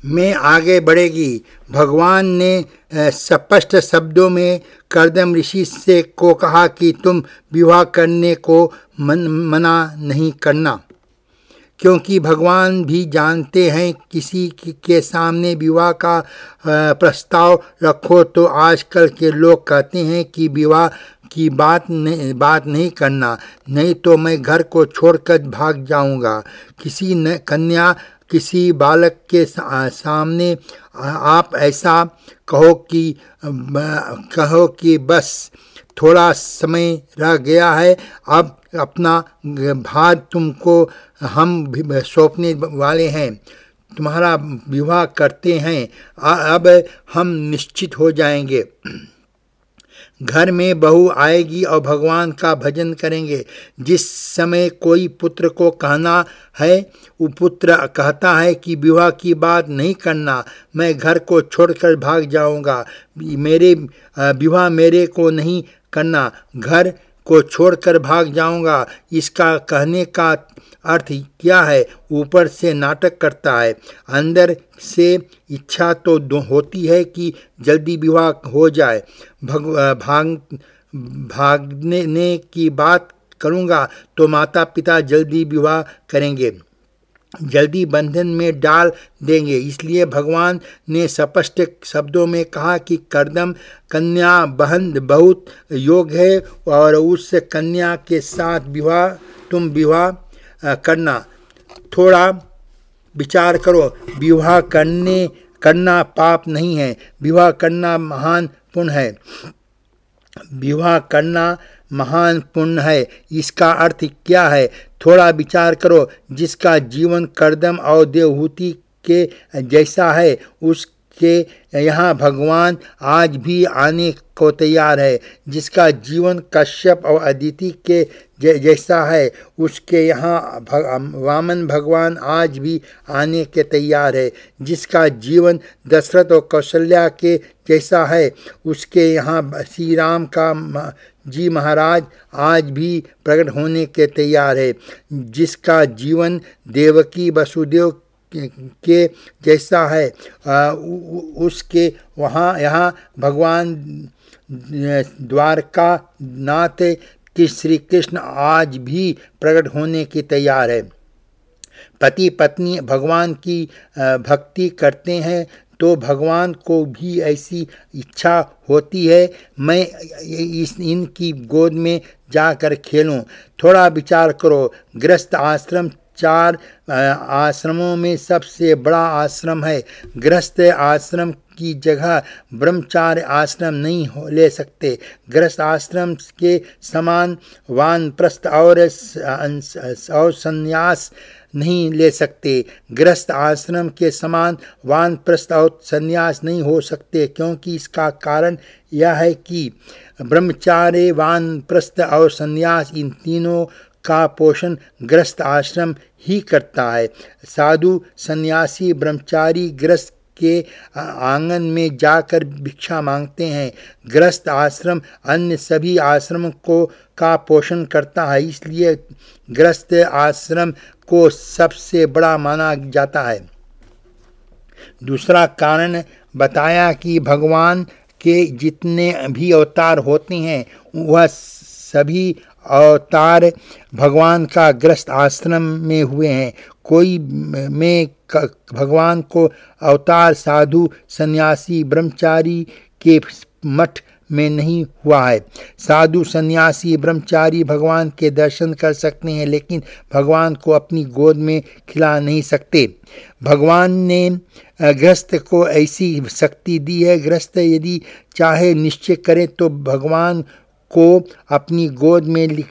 में आगे बढ़ेगी। भगवान ने स्पष्ट शब्दों में कर्दम ऋषि से को कहा कि तुम विवाह करने को मना नहीं करना, क्योंकि भगवान भी जानते हैं किसी के सामने विवाह का प्रस्ताव रखो तो आजकल के लोग कहते हैं कि विवाह की बात नहीं करना, नहीं तो मैं घर को छोड़कर भाग जाऊंगा। कन्या किसी बालक के सामने आप ऐसा कहो कि बस थोड़ा समय रह गया है, अब अपना भार तुमको हम सौंपने वाले हैं, तुम्हारा विवाह करते हैं, अब हम निश्चित हो जाएंगे। घर में बहू आएगी और भगवान का भजन करेंगे। जिस समय कोई पुत्र को कहना है, वो पुत्र कहता है कि विवाह की बात नहीं करना, मैं घर को छोड़कर भाग जाऊंगा, विवाह मेरे को नहीं करना, घर को छोड़कर भाग जाऊंगा। इसका कहने का अर्थ क्या है? ऊपर से नाटक करता है, अंदर से इच्छा तो होती है कि जल्दी विवाह हो जाए। भागने की बात करूंगा तो माता पिता जल्दी विवाह करेंगे, जल्दी बंधन में डाल देंगे। इसलिए भगवान ने स्पष्ट शब्दों में कहा कि कर्दम कन्या बहन बहुत योग्य है और उस कन्या के साथ तुम विवाह करना। थोड़ा विचार करो, विवाह करना पाप नहीं है, विवाह करना महान पुण्य है। विवाह करना महान पुण्य है, इसका अर्थ क्या है? थोड़ा विचार करो, जिसका जीवन कर्दम और देवहूति के जैसा है, उसके यहाँ भगवान आज भी आने को तैयार है। जिसका जीवन कश्यप और अदिति के जैसा है, उसके यहाँ वामन भगवान आज भी आने के तैयार है। जिसका जीवन दशरथ और कौशल्या के जैसा है, उसके यहाँ श्री राम का जी महाराज आज भी प्रकट होने के तैयार है। जिसका जीवन देवकी वसुदेव के जैसा है, उसके यहाँ भगवान द्वारका नाथ कि श्री कृष्ण आज भी प्रकट होने की तैयार है। पति पत्नी भगवान की भक्ति करते हैं तो भगवान को भी ऐसी इच्छा होती है, मैं इनकी गोद में जाकर खेलूं। थोड़ा विचार करो, गृहस्थ आश्रम 4 आश्रमों में सबसे बड़ा आश्रम है। गृहस्थ आश्रम की जगह ब्रह्मचार्य आश्रम नहीं ले सकते। गृहस्थ आश्रम के समान वानप्रस्थ और संन्यास नहीं ले सकते। गृहस्थ आश्रम के समान वानप्रस्थ और संन्यास नहीं हो सकते, क्योंकि इसका कारण यह है कि ब्रह्मचार्य, वानप्रस्थ और संन्यास इन तीनों का पोषण गृहस्थ आश्रम ही करता है। साधु, सन्यासी, ब्रह्मचारी गृहस्थ के आंगन में जाकर भिक्षा मांगते हैं। गृहस्थ आश्रम अन्य सभी आश्रम का पोषण करता है, इसलिए गृहस्थ आश्रम को सबसे बड़ा माना जाता है। दूसरा कारण बताया कि भगवान के जितने भी अवतार होते हैं, वह सभी अवतार भगवान का गृहस्थ आश्रम में हुए हैं। कोई में भगवान को अवतार साधु, सन्यासी, ब्रह्मचारी के मठ में नहीं हुआ है। साधु, सन्यासी, ब्रह्मचारी भगवान के दर्शन कर सकते हैं, लेकिन भगवान को अपनी गोद में खिला नहीं सकते। भगवान ने गृहस्थ को ऐसी शक्ति दी है। गृहस्थ यदि चाहे निश्चय करे तो भगवान को अपनी गोद में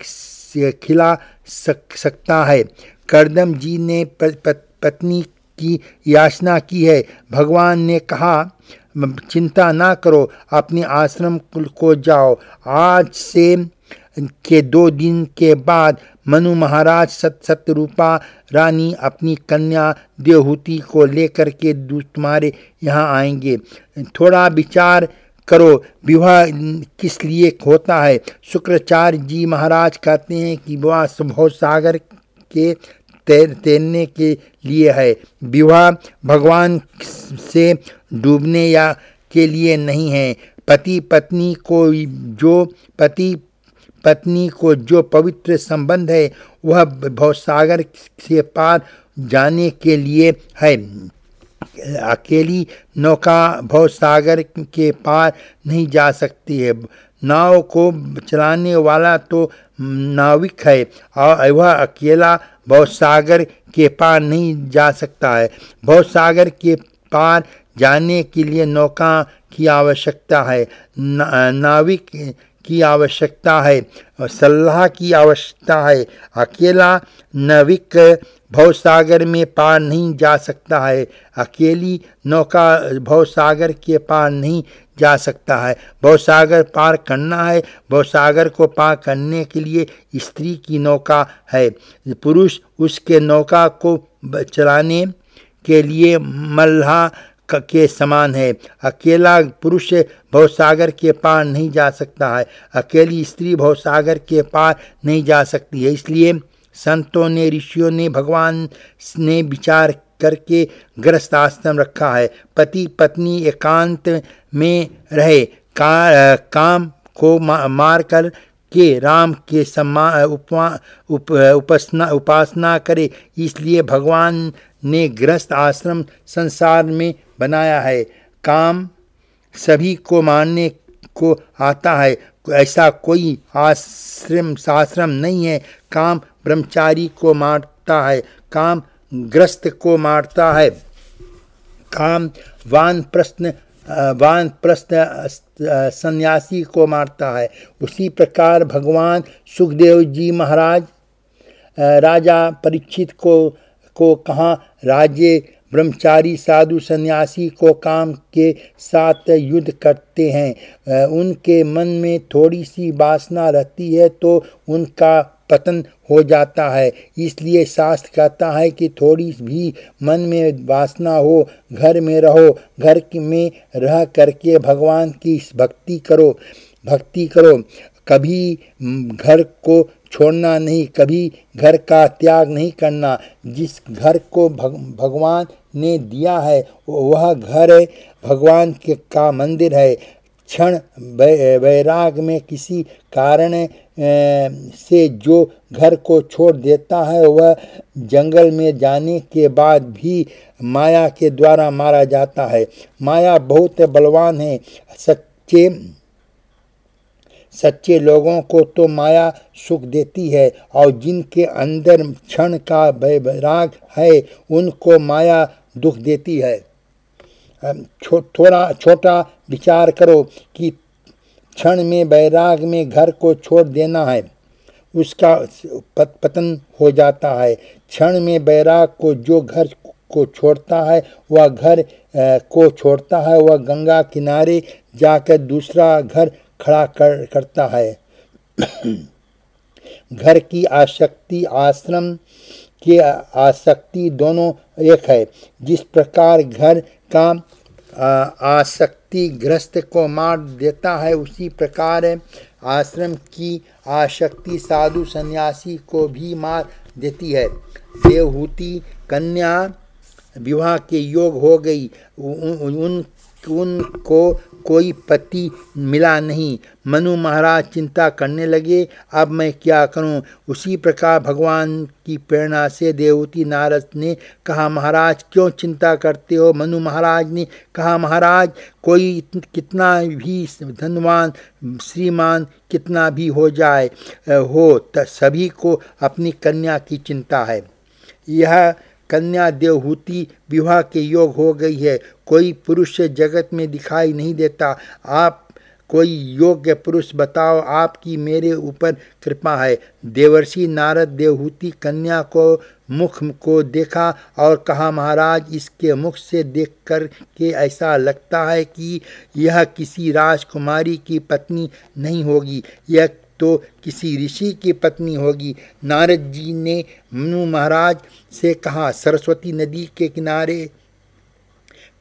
खिला सकता है। कर्दम जी ने पत्नी की याचना की है। भगवान ने कहा, चिंता ना करो, अपने आश्रम को जाओ। आज से के 2 दिन के बाद मनु महाराज सत्यरूपा रानी अपनी कन्या देवहूति को लेकर के तुम्हारे यहाँ आएंगे। थोड़ा विचार करो, विवाह किस लिए होता है? शुक्राचार्य जी महाराज कहते हैं कि विवाह स्वभाव सागर के तैरने के लिए है। विवाह भगवान से डूबने या के लिए नहीं है। पति पत्नी को जो पवित्र संबंध है वह भवसागर से पार जाने के लिए है। अकेली नौका भवसागर के पार नहीं जा सकती है। नाव को चलाने वाला तो नाविक है और वह अकेला भवसागर के पार नहीं जा सकता है। भवसागर के पार जाने के लिए नौका की आवश्यकता है, नाविक की आवश्यकता है, सलाह की आवश्यकता है। अकेला नाविक भवसागर में पार नहीं जा सकता है। अकेली नौका भवसागर के पार नहीं जा सकता है। भवसागर पार करना है। भवसागर को पार करने के लिए स्त्री की नौका है। पुरुष उसके नौका को चलाने के लिए मल्लाह के समान है। अकेला पुरुष भवसागर के पार नहीं जा सकता है। अकेली स्त्री भवसागर के पार नहीं जा सकती है। इसलिए संतों ने, ऋषियों ने, भगवान ने विचार करके गृहस्थ आश्रम रखा है। पति पत्नी एकांत में रहे, काम को मार कर के राम के उपासना करे। इसलिए भगवान ने गृहस्थ आश्रम संसार में बनाया है। काम सभी को मारने को आता है, ऐसा कोई आश्रम नहीं है। काम ब्रह्मचारी को मारता है, काम गृहस्थ को मारता है, काम वानप्रस्थ सन्यासी को मारता है। उसी प्रकार भगवान सुखदेव जी महाराज राजा परीक्षित को कहा, राज्य ब्रह्मचारी साधु सन्यासी को काम के साथ युद्ध करते हैं। उनके मन में थोड़ी सी वासना रहती है तो उनका पतन हो जाता है। इसलिए शास्त्र कहता है कि थोड़ी भी मन में वासना हो, घर में रहो, घर में रह करके भगवान की भक्ति करो। कभी घर को छोड़ना नहीं, कभी घर का त्याग नहीं करना। जिस घर को भगवान ने दिया है वह घर भगवान का मंदिर है। क्षण वैराग में किसी कारण से जो घर को छोड़ देता है वह जंगल में जाने के बाद भी माया के द्वारा मारा जाता है। माया बहुत बलवान है। सच्चे लोगों को तो माया सुख देती है और जिनके अंदर क्षण का वैराग है उनको माया दुख देती है। थोड़ा छोटा विचार करो कि क्षण में वैराग में घर को छोड़ देना है, उसका पतन हो जाता है। क्षण में वैराग को जो घर को छोड़ता है वह घर को छोड़ता है, वह गंगा किनारे जाकर दूसरा घर खड़ा करता है। घर की आसक्ति, आश्रम की आसक्ति दोनों एक है। जिस प्रकार घर का आसक्ति गृहस्थ को मार देता है उसी प्रकार आश्रम की आसक्ति साधु सन्यासी को भी मार देती है। देवहूति कन्या विवाह के योग हो गई, उनको कोई पति मिला नहीं। मनु महाराज चिंता करने लगे, अब मैं क्या करूं। उसी प्रकार भगवान की प्रेरणा से देवहूति नारद ने कहा, महाराज क्यों चिंता करते हो। मनु महाराज ने कहा, महाराज कोई कितना भी धनवान श्रीमान कितना भी हो जाए सभी को अपनी कन्या की चिंता है। यह कन्या देवहूति विवाह के योग हो गई है। कोई पुरुष जगत में दिखाई नहीं देता। आप कोई योग्य पुरुष बताओ, आपकी मेरे ऊपर कृपा है। देवर्षि नारद देवहूति कन्या को मुख को देखा और कहा, महाराज इसके मुख से देख कर के ऐसा लगता है कि यह किसी राजकुमारी की पत्नी नहीं होगी, यह तो किसी ऋषि की पत्नी होगी। नारद जी ने मनु महाराज से कहा, सरस्वती नदी के किनारे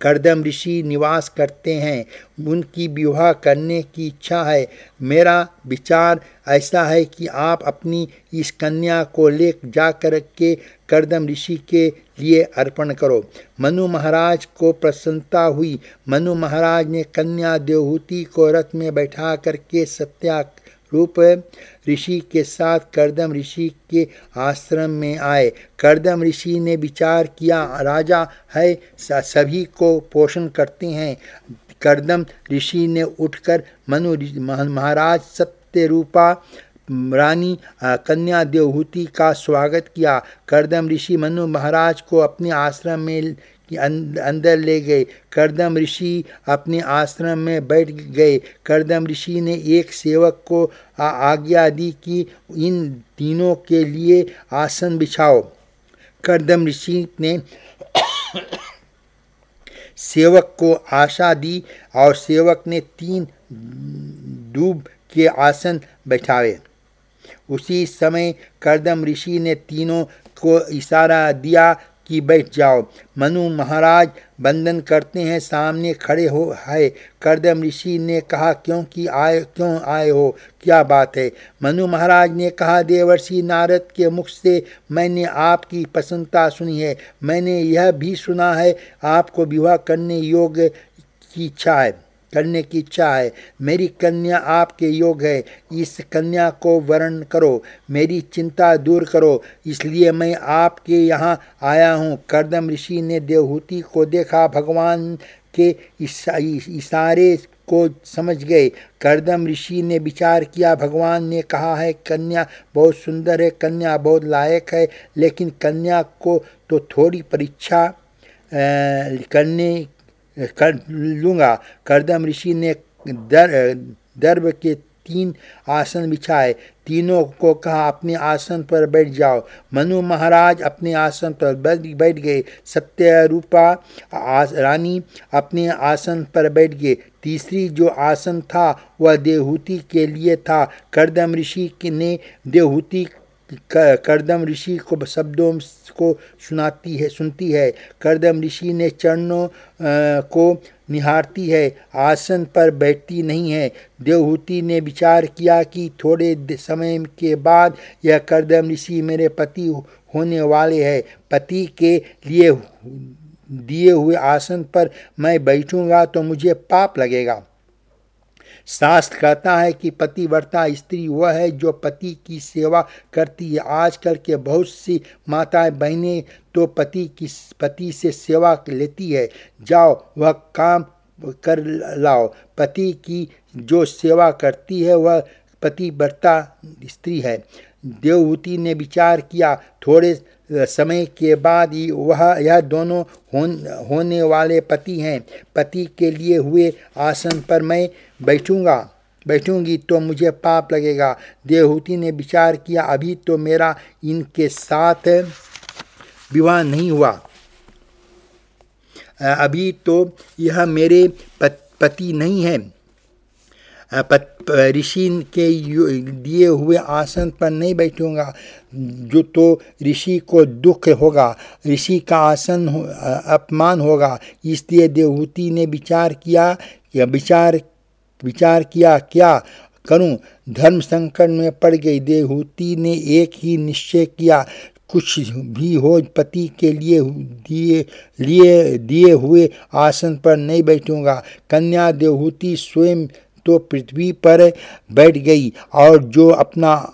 कर्दम ऋषि निवास करते हैं, उनकी विवाह करने की इच्छा है। मेरा विचार ऐसा है कि आप अपनी इस कन्या को ले जाकर के कर्दम ऋषि के लिए अर्पण करो। मनु महाराज को प्रसन्नता हुई। मनु महाराज ने कन्या देवहूति को रथ में बैठा करके सत्यारूप ऋषि के साथ कर्दम ऋषि के आश्रम में आए। कर्दम ऋषि ने विचार किया, राजा है, सभी को पोषण करते हैं। कर्दम ऋषि ने उठकर मनु महाराज सत्यरूपा रानी कन्या देवहूति का स्वागत किया। कर्दम ऋषि मनु महाराज को अपने आश्रम में अंदर ले गए। कर्दम ऋषि अपने आश्रम में बैठ गए। कर्दम ऋषि ने एक सेवक को आज्ञा दी कि इन तीनों के लिए आसन बिछाओ। कर्दम ऋषि ने सेवक को आशा दी और सेवक ने 3 दूब के आसन बैठाए। उसी समय कर्दम ऋषि ने तीनों को इशारा दिया कि बैठ जाओ। मनु महाराज वंदन करते हैं, सामने खड़े हो है। कर्दम ऋषि ने कहा, क्यों आए हो, क्या बात है? मनु महाराज ने कहा, देवर्षि नारद के मुख से मैंने आपकी प्रसन्नता सुनी है। मैंने यह भी सुना है आपको विवाह करने की इच्छा है। मेरी कन्या आपके योग है। इस कन्या को वरण करो, मेरी चिंता दूर करो, इसलिए मैं आपके यहाँ आया हूँ। कर्दम ऋषि ने देवहूति को देखा, भगवान के इशारे को समझ गए। कर्दम ऋषि ने विचार किया, भगवान ने कहा है कन्या बहुत सुंदर है, कन्या बहुत लायक है, लेकिन कन्या को तो थोड़ी परीक्षा कर लूँगा। कर्दम ऋषि ने दर्भ के 3 आसन बिछाए। तीनों को कहा, अपने आसन पर बैठ जाओ। मनु महाराज अपने आसन पर बैठ गए। सत्यरूपा रानी अपने आसन पर बैठ गए। तीसरी जो आसन था वह देवहूति के लिए था। कर्दम ऋषि ने देवहूति कर्दम ऋषि को शब्दों को सुनती है। कर्दम ऋषि ने चरणों को निहारती है, आसन पर बैठती नहीं है। देवहूति ने विचार किया कि थोड़े समय के बाद यह कर्दम ऋषि मेरे पति होने वाले हैं। पति के लिए दिए हुए आसन पर मैं बैठूंगा तो मुझे पाप लगेगा। शास्त्र कहता है कि पतिव्रता स्त्री वह है जो पति की सेवा करती है। आजकल के बहुत सी माताएं बहनें तो पति से सेवा लेती है। जाओ वह काम कर लाओ। पति की जो सेवा करती है वह पतिव्रता स्त्री है। देवहूति ने विचार किया, थोड़े समय के बाद यह दोनों होने वाले पति हैं। पति के लिए हुए आसन पर मैं बैठूंगी तो मुझे पाप लगेगा। देवहूति ने विचार किया, अभी तो मेरा इनके साथ विवाह नहीं हुआ, अभी तो यह मेरे पति नहीं है। ऋषि के दिए हुए आसन पर नहीं बैठूंगा जो तो ऋषि को दुख होगा, ऋषि का आसन अपमान होगा। इसलिए देवहूति ने विचार किया क्या करूं, धर्म संकट में पड़ गई। देवहूति ने एक ही निश्चय किया, कुछ भी हो पति के लिए दिए हुए आसन पर नहीं बैठूंगा। कन्या देवहूति स्वयं तो पृथ्वी पर बैठ गई और जो अपना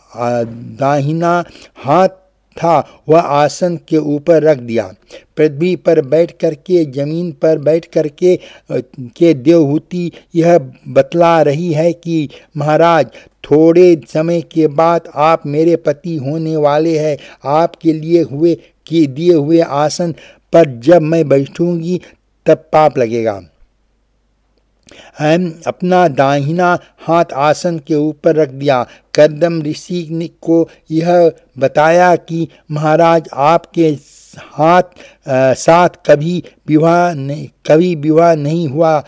दाहिना हाथ था वह आसन के ऊपर रख दिया। पृथ्वी पर बैठ करके जमीन पर बैठ करके के देवहूति यह बतला रही है कि महाराज थोड़े समय के बाद आप मेरे पति होने वाले हैं। आपके दिए हुए आसन पर जब मैं बैठूंगी तब पाप लगेगा। अपना दाहिना हाथ आसन के ऊपर रख दिया। कर्दम ऋषि को यह बताया कि महाराज आपके साथ कभी विवाह नहीं हुआ,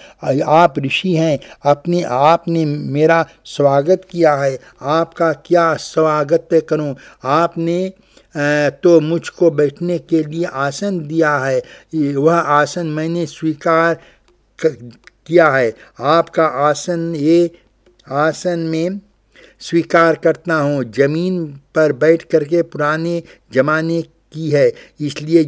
आप ऋषि हैं, आपने मेरा स्वागत किया है, आपका क्या स्वागत करूं। आपने तो मुझको बैठने के लिए आसन दिया है, वह आसन मैंने स्वीकार किया है। आपका आसन ये आसन में स्वीकार करता हूँ। जमीन पर बैठ करके पुराने जमाने की है, इसलिए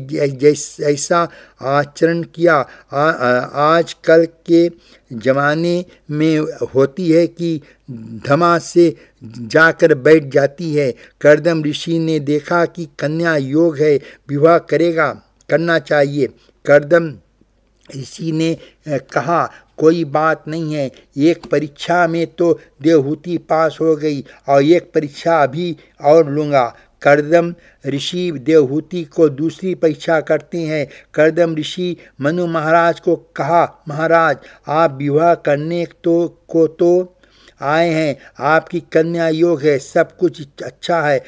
ऐसा आचरण किया। आज कल के ज़माने में होती है कि धमा से जाकर बैठ जाती है। कर्दम ऋषि ने देखा कि कन्या योग है, विवाह करना चाहिए। कर्दम ऋषि ने कहा, कोई बात नहीं है, एक परीक्षा में तो देवहूति पास हो गई और एक परीक्षा अभी और लूँगा। कर्दम ऋषि देवहूति को दूसरी परीक्षा करते हैं। कर्दम ऋषि मनु महाराज को कहा, महाराज आप विवाह करने को तो आए हैं, आपकी कन्या योग है, सब कुछ अच्छा है,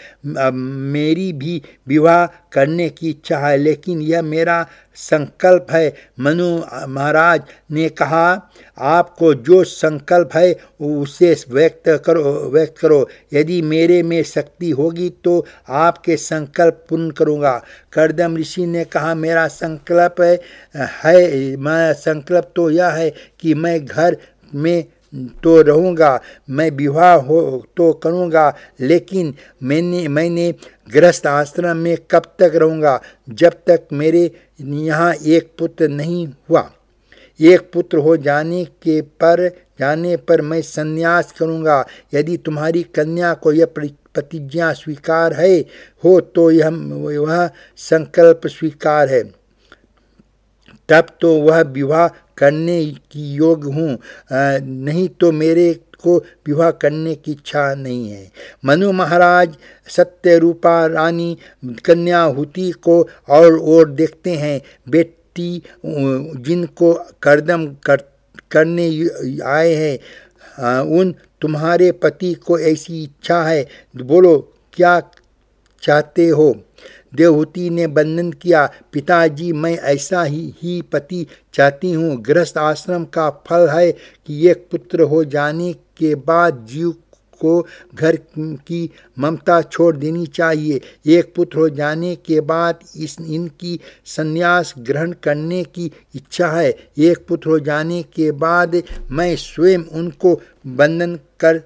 मेरी भी विवाह करने की इच्छा है, लेकिन यह मेरा संकल्प है। मनु महाराज ने कहा, आपको जो संकल्प है उसे व्यक्त करो। यदि मेरे में शक्ति होगी तो आपके संकल्प पूर्ण करूँगा। कर्दम ऋषि ने कहा, मेरा संकल्प मेरा संकल्प तो यह है कि मैं घर में तो रहूँगा, मैं विवाह हो तो करूँगा, लेकिन मैंने गृहस्थ आश्रम में कब तक रहूँगा, जब तक मेरे यहाँ एक पुत्र नहीं हुआ। एक पुत्र हो जाने पर मैं संन्यास करूँगा। यदि तुम्हारी कन्या को यह प्रतिज्ञा स्वीकार हो तो वह संकल्प स्वीकार है, तब तो वह विवाह करने की योग्य हूँ, नहीं तो मेरे को विवाह करने की इच्छा नहीं है। मनु महाराज सत्यरूपा रानी कन्याहुति को और देखते हैं। बेटी जिनको कर्दम करने आए हैं, उन तुम्हारे पति को ऐसी इच्छा है, बोलो क्या चाहते हो। देवहूति ने वंदन किया, पिताजी मैं ऐसा ही पति चाहती हूँ। गृहस्थ आश्रम का फल है कि एक पुत्र हो जाने के बाद जीव को घर की ममता छोड़ देनी चाहिए। एक पुत्र हो जाने के बाद इनकी संन्यास ग्रहण करने की इच्छा है। एक पुत्र हो जाने के बाद मैं स्वयं उनको वंदन कर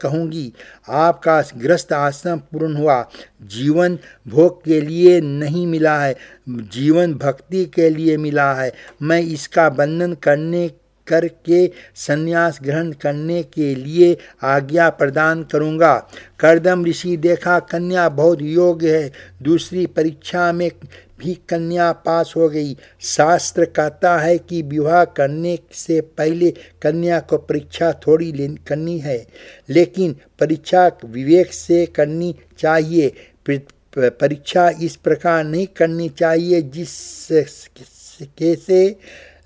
कहूँगी, आपका गृहस्थ आश्रम पूर्ण हुआ। जीवन भोग के लिए नहीं मिला है, जीवन भक्ति के लिए मिला है। मैं इसका वंदन करके संन्यास ग्रहण करने के लिए आज्ञा प्रदान करूँगा। कर्दम ऋषि देखा कन्या बहुत योग्य है, दूसरी परीक्षा में भी कन्या पास हो गई। शास्त्र कहता है कि विवाह करने से पहले कन्या को परीक्षा थोड़ी करनी है, लेकिन परीक्षा विवेक से करनी चाहिए। परीक्षा इस प्रकार नहीं करनी चाहिए जिससे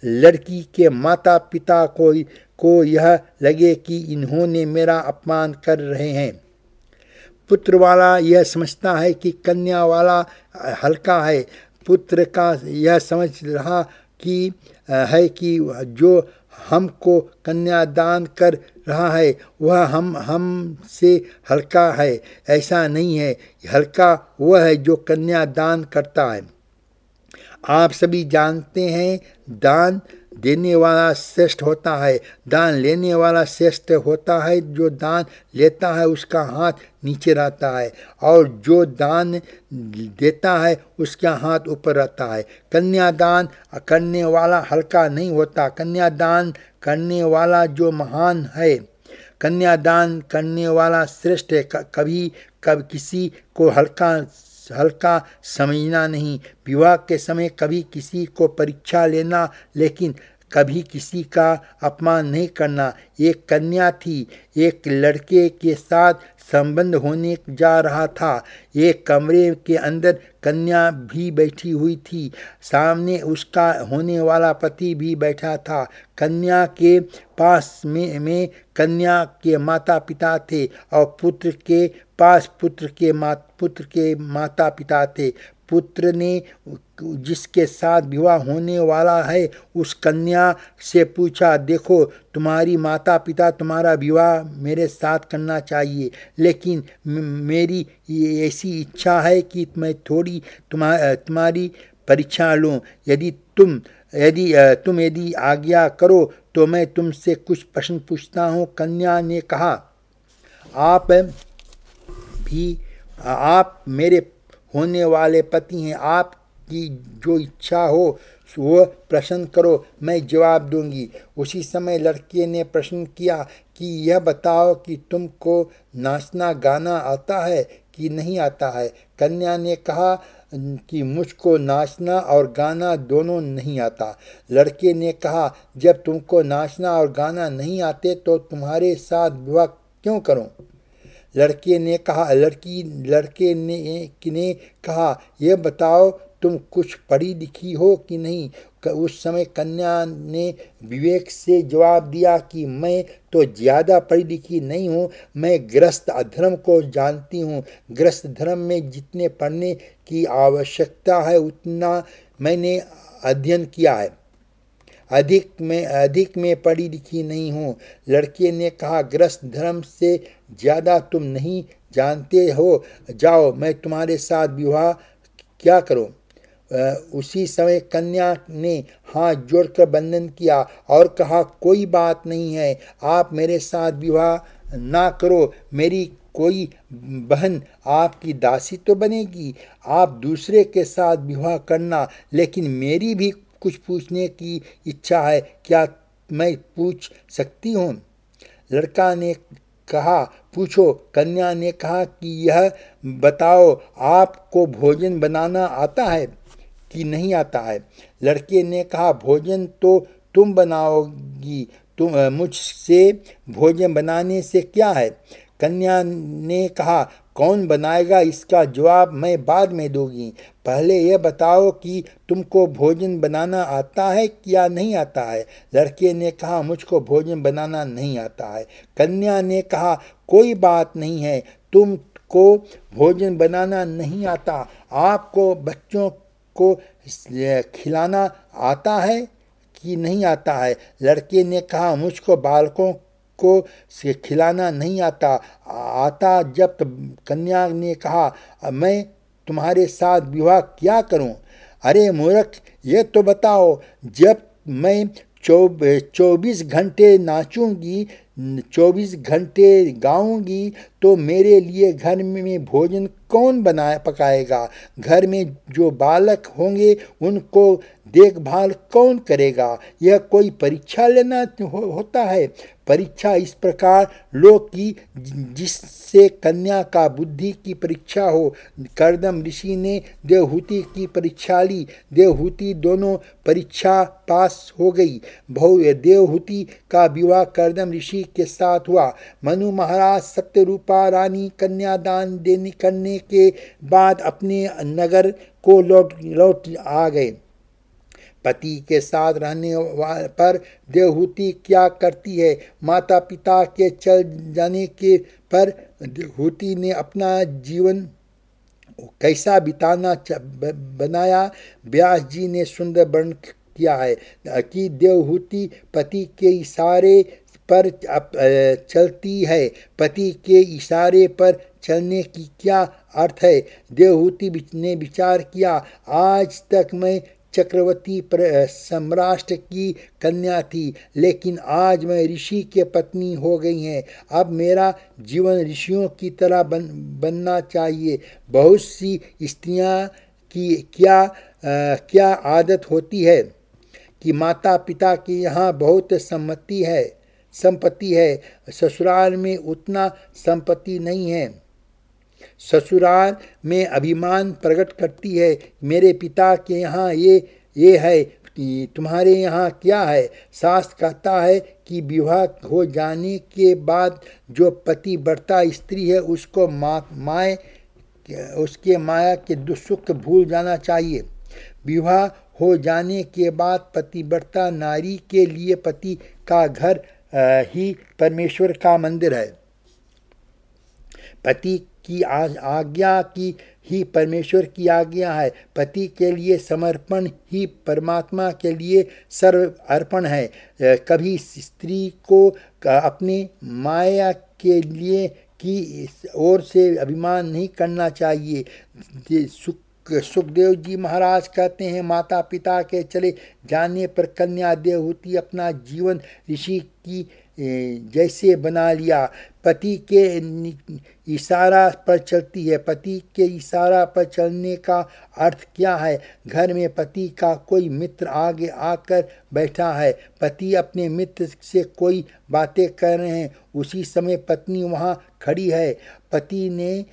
लड़की के माता पिता को यह लगे कि इन्होंने मेरा अपमान कर रहे हैं। पुत्र वाला यह समझता है कि कन्या वाला हल्का है। पुत्र का यह समझ रहा है कि जो हमको कन्यादान कर रहा है वह हमसे हल्का है। ऐसा नहीं है, हल्का वह है जो कन्यादान करता है। आप सभी जानते हैं, दान देने वाला श्रेष्ठ होता है, दान लेने वाला श्रेष्ठ होता है। जो दान लेता है उसका हाथ नीचे रहता है और जो दान देता है उसका हाथ ऊपर रहता है। कन्यादान करने वाला हल्का नहीं होता, कन्यादान करने वाला जो महान है, कन्यादान करने वाला श्रेष्ठ है। कभी किसी को हल्का समझना नहीं। विवाह के समय कभी किसी को परीक्षा लेना, लेकिन कभी किसी का अपमान नहीं करना। एक कन्या थी, एक लड़के के साथ संबंध होने जा रहा था। एक कमरे के अंदर कन्या भी बैठी हुई थी, सामने उसका होने वाला पति भी बैठा था। कन्या के पास में कन्या के माता पिता थे और पुत्र के पास पुत्र के माता पिता थे। पुत्र ने जिसके साथ विवाह होने वाला है उस कन्या से पूछा, देखो तुम्हारी माता पिता तुम्हारा विवाह मेरे साथ करना चाहिए, लेकिन मेरी ऐसी इच्छा है कि मैं थोड़ी तुम्हारी परीक्षा लूँ। यदि तुम आज्ञा करो तो मैं तुमसे कुछ प्रश्न पूछता हूँ। कन्या ने कहा, आप मेरे होने वाले पति हैं, आपकी जो इच्छा हो वो प्रश्न करो, मैं जवाब दूंगी। उसी समय लड़के ने प्रश्न किया कि यह बताओ कि तुमको नाचना गाना आता है कि नहीं आता है। कन्या ने कहा कि मुझको नाचना और गाना दोनों नहीं आता। लड़के ने कहा, जब तुमको नाचना और गाना नहीं आते तो तुम्हारे साथ विवाह क्यों करूं? लड़के ने कहा, यह बताओ तुम कुछ पढ़ी लिखी हो कि नहीं? उस समय कन्या ने विवेक से जवाब दिया कि मैं तो ज़्यादा पढ़ी लिखी नहीं हूँ, मैं गृहस्थ धर्म को जानती हूँ। गृहस्थ धर्म में जितने पढ़ने की आवश्यकता है उतना मैंने अध्ययन किया है, अधिक में पढ़ी लिखी नहीं हूँ। लड़के ने कहा, गृहस्थ धर्म से ज़्यादा तुम नहीं जानते हो, जाओ मैं तुम्हारे साथ विवाह क्या करूँ? उसी समय कन्या ने हाथ जोड़कर वंदन किया और कहा, कोई बात नहीं है, आप मेरे साथ विवाह ना करो, मेरी कोई बहन आपकी दासी तो बनेगी, आप दूसरे के साथ विवाह करना। लेकिन मेरी भी कुछ पूछने की इच्छा है, क्या मैं पूछ सकती हूँ? लड़का ने कहा, पूछो। कन्या ने कहा कि यह बताओ, आपको भोजन बनाना आता है कि नहीं आता है? लड़के ने कहा, भोजन तो तुम बनाओगी, मुझसे भोजन बनाने से क्या है? कन्या ने कहा, कौन बनाएगा इसका जवाब मैं बाद में दूंगी, पहले यह बताओ कि तुमको भोजन बनाना आता है या नहीं आता है? लड़के ने कहा, मुझको भोजन बनाना नहीं आता है। कन्या ने कहा, कोई बात नहीं है, तुमको भोजन बनाना नहीं आता, आपको बच्चों को खिलाना आता है कि नहीं आता है? लड़के ने कहा, मुझको बालकों को खिलाना नहीं आता। जब कन्या ने कहा, मैं तुम्हारे साथ विवाह क्या करूं? अरे मूर्ख, ये तो बताओ, जब मैं 24 घंटे नाचूंगी, 24 घंटे गाऊंगी तो मेरे लिए घर में भोजन कौन पकाएगा? घर में जो बालक होंगे उनको देखभाल कौन करेगा? यह कोई परीक्षा लेना होता है? परीक्षा इस प्रकार लो कि जिससे कन्या का बुद्धि की परीक्षा हो। कर्दम ऋषि ने देवहूति की परीक्षा ली, देवहूति दोनों परीक्षा पास हो गई। देवहूति का विवाह कर्दम ऋषि के साथ हुआ। मनु महाराज सत्यरूपा रानी कन्यादान करने के बाद अपने नगर को लौट आ गए। पति के साथ रहने पर देवहूति क्या करती है? माता पिता के चल जाने के पर देवहूति ने अपना जीवन कैसा बिताना बनाया? व्यास जी ने सुंदर वर्णन किया है कि देवहूति पति के इशारे पर चलती है। पति के इशारे पर चलने की क्या अर्थ है? देवहूति ने विचार किया, आज तक मैं चक्रवर्ती सम्राट की कन्या थी, लेकिन आज मैं ऋषि के पत्नी हो गई हैं। अब मेरा जीवन ऋषियों की तरह बनना चाहिए। बहुत सी स्त्रियां की क्या आदत होती है कि माता पिता की यहाँ बहुत संपत्ति है, ससुराल में उतना संपत्ति नहीं है। ससुराल में अभिमान प्रकट करती है, मेरे पिता के यहाँ ये है, तुम्हारे यहाँ क्या है? शास्त्र कहता है कि विवाह हो जाने के बाद जो पतिव्रता स्त्री है उसको उसके माया के दुख सुख भूल जाना चाहिए। विवाह हो जाने के बाद पतिव्रता नारी के लिए पति का घर ही परमेश्वर का मंदिर है। पति की आज्ञा की ही परमेश्वर की आज्ञा है। पति के लिए समर्पण ही परमात्मा के लिए सर्व अर्पण है। कभी स्त्री को अपने माया के लिए की ओर से अभिमान नहीं करना चाहिए। सुखदेव जी महाराज कहते हैं, माता पिता के चले जाने पर कन्या देवहूति अपना जीवन ऋषि की जैसे बना लिया। पति के इशारा पर चलती है। पति के इशारा पर चलने का अर्थ क्या है? घर में पति का कोई मित्र आगे आकर बैठा है, पति अपने मित्र से कोई बातें कर रहे हैं, उसी समय पत्नी वहाँ खड़ी है। पति ने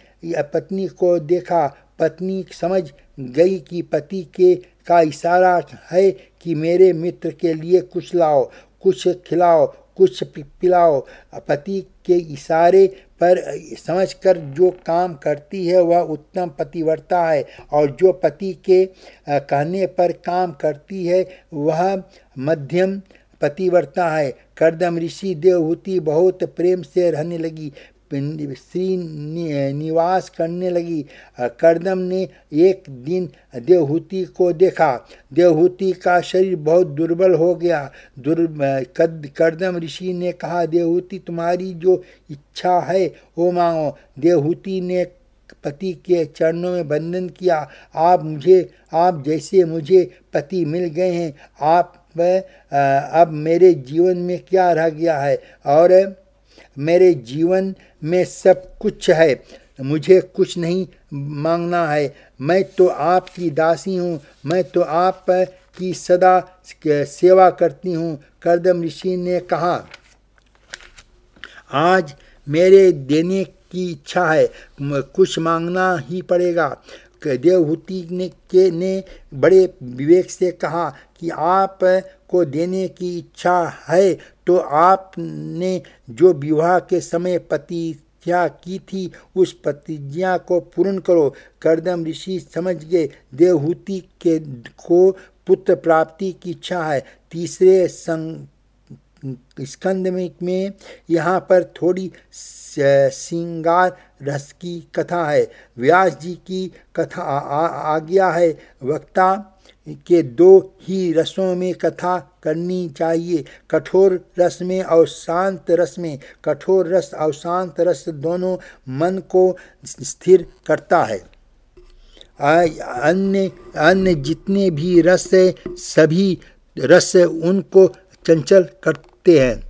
पत्नी को देखा, पत्नी समझ गई कि पति के का इशारा है कि मेरे मित्र के लिए कुछ लाओ, कुछ खिलाओ, कुछ पिलाओ। पति के इशारे पर समझकर जो काम करती है वह उत्तम पतिव्रता है, और जो पति के कहने पर काम करती है वह मध्यम पतिव्रता है। कर्दम ऋषि देवहूति बहुत प्रेम से रहने लगी, श्री निवास करने लगी। कर्दम ने एक दिन देवहूति को देखा। देवहूति का शरीर बहुत दुर्बल हो गया। कर्दम ऋषि ने कहा, देवहूति तुम्हारी जो इच्छा है वो मांगो। देवहूति ने पति के चरणों में वंदन किया। आप जैसे मुझे पति मिल गए हैं, अब मेरे जीवन में क्या रह गया है? और मेरे जीवन में सब कुछ है, मुझे कुछ नहीं मांगना है। मैं तो आपकी दासी हूँ, मैं तो आप की सदा सेवा करती हूँ। कर्दम ऋषि ने कहा, आज मेरे देने की इच्छा है, कुछ मांगना ही पड़ेगा। देवहूति ने बड़े विवेक से कहा कि आप को देने की इच्छा है तो आपने जो विवाह के समय प्रतिज्ञा की थी उस प्रतिज्ञा को पूर्ण करो। कर्दम ऋषि समझ गए देवहूति को पुत्र प्राप्ति की इच्छा है। तीसरे स्कंद में यहाँ पर थोड़ी श्रृंगार रस की कथा है। व्यास जी की कथा आज्ञा है, वक्ता के दो ही रसों में कथा करनी चाहिए, कठोर रस में और शांत रस में। कठोर रस और शांत रस दोनों मन को स्थिर करता है। अन्य जितने भी रस है सभी रस उनको चंचल करते हैं।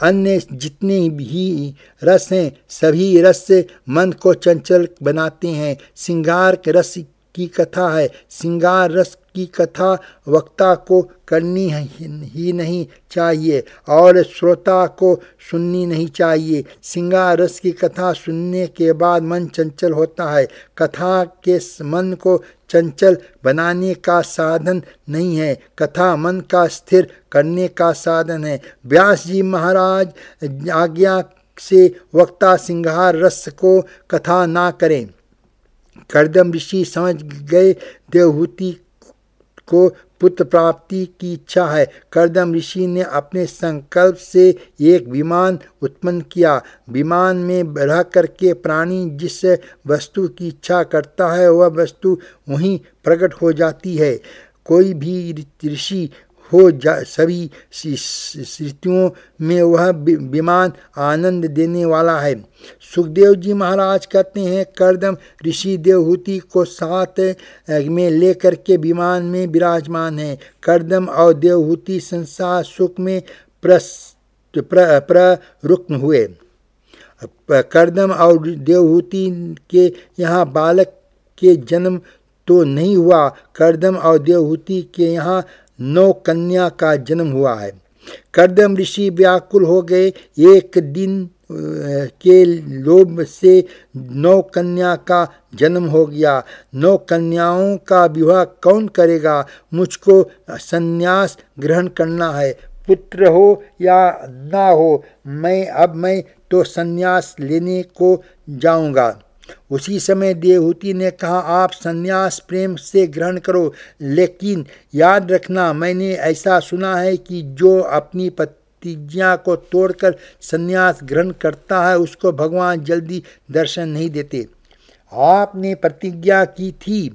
अन्य जितने भी रस हैं सभी रस मन को चंचल बनाते हैं। श्रृंगार रस की कथा है। श्रृंगार रस की कथा वक्ता को करनी ही नहीं चाहिए और श्रोता को सुननी नहीं चाहिए। श्रृंगार रस की कथा सुनने के बाद मन चंचल होता है। कथा के मन को चंचल बनाने का साधन नहीं है, कथा मन का स्थिर करने का साधन है। व्यास जी महाराज आज्ञा से वक्ता श्रृंगार रस को कथा ना करें। कर्दम ऋषि समझ गए देवहूति को पुत्र प्राप्ति की इच्छा है। कर्दम ऋषि ने अपने संकल्प से एक विमान उत्पन्न किया। विमान में रह करके प्राणी जिस वस्तु की इच्छा करता है वह वस्तु वहीं प्रकट हो जाती है। कोई भी ऋषि हो सभी स्थितियों में वह विमान आनंद देने वाला है। सुखदेव जी महाराज कहते हैं, कर्दम ऋषि देवहूति को साथ में लेकर के विमान में विराजमान है। कर्दम और देवहूति संसार सुख में प्रवृत्त हुए। कर्दम और देवहूति के यहाँ बालक के जन्म तो नहीं हुआ। कर्दम और देवहूति के यहाँ 9 कन्या का जन्म हुआ है। कर्दम ऋषि व्याकुल हो गए। एक दिन के लोभ से 9 कन्या का जन्म हो गया। 9 कन्याओं का विवाह कौन करेगा? मुझको संन्यास ग्रहण करना है, पुत्र हो या ना हो, मैं तो संन्यास लेने को जाऊंगा। उसी समय देवहूति ने कहा, आप संन्यास प्रेम से ग्रहण करो, लेकिन याद रखना मैंने ऐसा सुना है कि जो अपनी प्रतिज्ञा को तोड़कर संन्यास ग्रहण करता है उसको भगवान जल्दी दर्शन नहीं देते। आपने प्रतिज्ञा की थी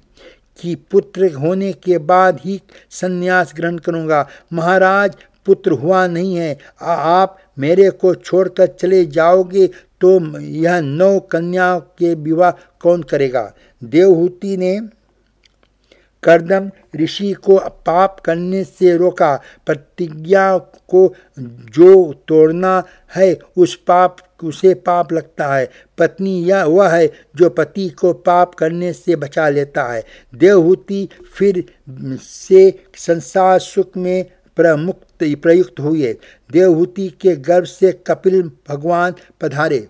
कि पुत्र होने के बाद ही संन्यास ग्रहण करूंगा। महाराज, पुत्र हुआ नहीं है। आप मेरे को छोड़कर चले जाओगे तो यह 9 कन्याओं के विवाह कौन करेगा। देवहूति ने कर्दम ऋषि को पाप करने से रोका। प्रतिज्ञा को जो तोड़ना है उसे पाप लगता है। पत्नी यह वह है जो पति को पाप करने से बचा लेता है। देवहूति फिर से संसार सुख में प्रयुक्त हुए। देवहूति के गर्भ से कपिल भगवान पधारे।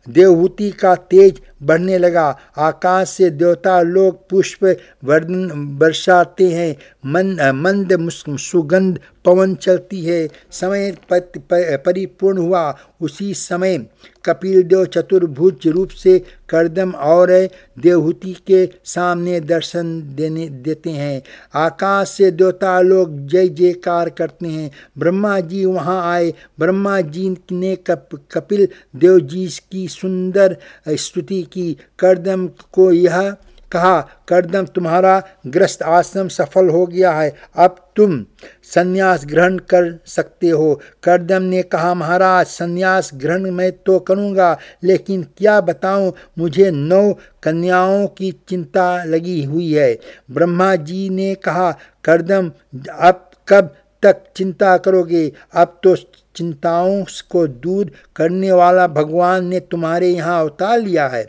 देवहूति का तेज बढ़ने लगा। आकाश से देवता लोग पुष्प बरसाते हैं। मंद सुगंध पवन चलती है। समय परिपूर्ण हुआ। उसी समय कपिल देव चतुर्भुज रूप से कर्दम और देवहूति के सामने दर्शन देते हैं। आकाश से देवता लोग जय जयकार करते हैं। ब्रह्मा जी वहाँ आए। ब्रह्मा जी ने कपिल देव जी की सुंदर स्तुति की। कर्दम को यह कहा, कर्दम तुम्हारा गृहस्थ आश्रम सफल हो गया है, अब तुम संन्यास ग्रहण कर सकते हो। कर्दम ने कहा, महाराज संन्यास ग्रहण मैं तो करूँगा, लेकिन क्या बताऊँ, मुझे 9 कन्याओं की चिंता लगी हुई है। ब्रह्मा जी ने कहा, कर्दम अब कब तक चिंता करोगे? अब तो चिंताओं को दूर करने वाला भगवान ने तुम्हारे यहाँ अवतार लिया है।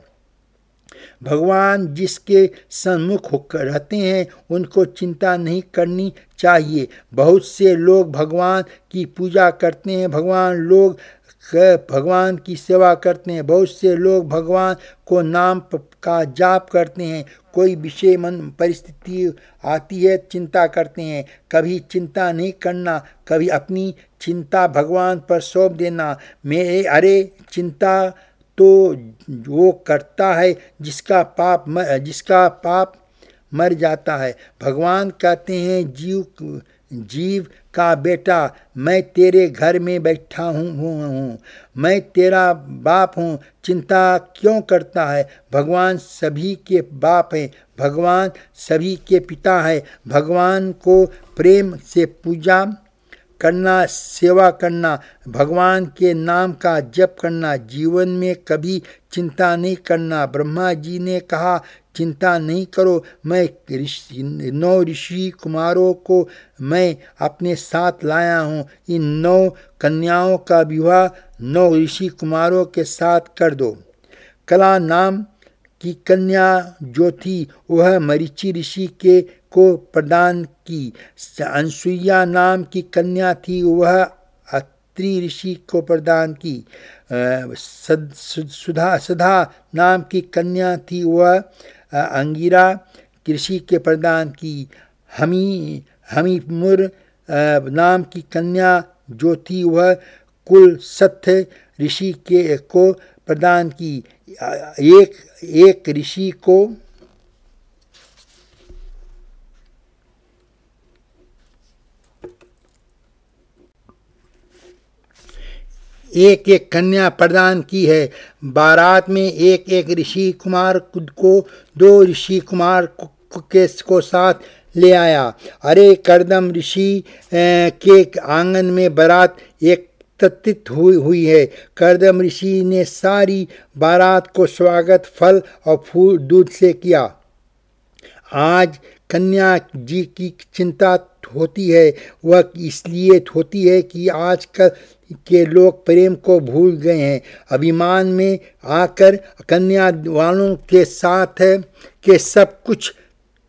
भगवान जिसके सन्मुख होकर रहते हैं उनको चिंता नहीं करनी चाहिए। बहुत से लोग भगवान की पूजा करते हैं, भगवान की सेवा करते हैं। बहुत से लोग भगवान को नाम का जाप करते हैं। कोई विषय मन परिस्थिति आती है, चिंता करते हैं। कभी चिंता नहीं करना, कभी अपनी चिंता भगवान पर सौंप देना। अरे चिंता तो वो करता है जिसका पाप मर जाता है। भगवान कहते हैं, जीव का बेटा, मैं तेरे घर में बैठा हूँ, मैं तेरा बाप हूँ, चिंता क्यों करता है? भगवान सभी के बाप हैं, भगवान सभी के पिता है। भगवान को प्रेम से पूजा करना, सेवा करना, भगवान के नाम का जप करना, जीवन में कभी चिंता नहीं करना। ब्रह्मा जी ने कहा, चिंता नहीं करो, मैं 9 ऋषि कुमारों को मैं अपने साथ लाया हूँ। इन 9 कन्याओं का विवाह 9 ऋषि कुमारों के साथ कर दो। कला नाम की कन्या जो थी वह मरीचि ऋषि को प्रदान की। अनसुईया नाम की कन्या थी, वह अत्रि ऋषि को प्रदान की। सुधा नाम की कन्या थी, वह अंगिरा ऋषि के प्रदान की। हमीमुर नाम की कन्या जो थी वह कुलसत्य ऋषि को प्रदान की। एक ऋषि को एक कन्या प्रदान की है। बारात में एक ऋषि कुमार को 2 ऋषि कुमार को साथ ले आया। अरे कर्दम ऋषि के आंगन में बारात एकत्रित हुई है। कर्दम ऋषि ने सारी बारात को स्वागत फल और फूल दूध से किया। आज कन्या जी की चिंता होती है, वह इसलिए होती है कि आजकल के लोग प्रेम को भूल गए हैं। अभिमान में आकर कन्या वालों के साथ के सब कुछ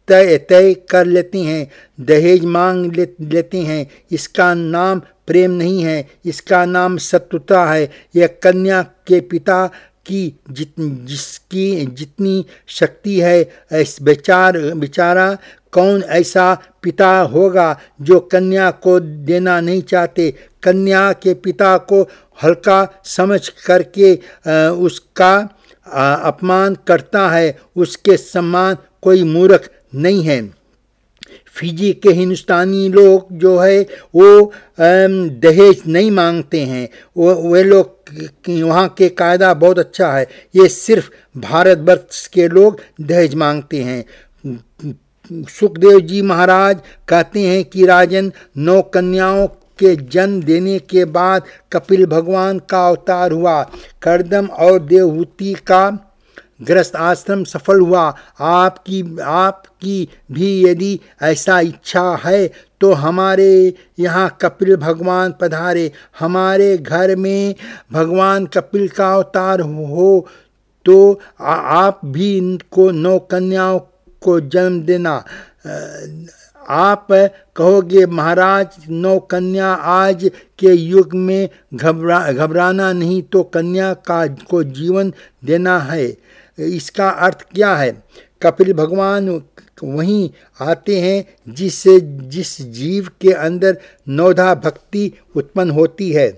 तय कर लेते हैं, दहेज मांग लेते हैं। इसका नाम प्रेम नहीं है, इसका नाम शत्रुता है। यह कन्या के पिता की जिसकी जितनी शक्ति है, बेचारा कौन ऐसा पिता होगा जो कन्या को देना नहीं चाहते। कन्या के पिता को हल्का समझ करके उसका अपमान करता है, उसके समान कोई मूर्ख नहीं है। फिजी के हिंदुस्तानी लोग जो है वो दहेज नहीं मांगते हैं। वे लोग वहाँ के कायदा बहुत अच्छा है। ये सिर्फ भारतवर्ष के लोग दहेज मांगते हैं। सुखदेव जी महाराज कहते हैं कि राजन, 9 कन्याओं के जन्म देने के बाद कपिल भगवान का अवतार हुआ। कर्दम और देवहूति का गृहस्थ आश्रम सफल हुआ। आपकी भी यदि ऐसा इच्छा है तो हमारे यहाँ कपिल भगवान पधारे। हमारे घर में भगवान कपिल का अवतार हो तो आप भी इनको 9 कन्याओं को जन्म देना। आप कहोगे महाराज, 9 कन्या आज के युग में घबराना नहीं तो कन्या को जीवन देना है। इसका अर्थ क्या है? कपिल भगवान वहीं आते हैं जिस जीव के अंदर 9धा भक्ति उत्पन्न होती है।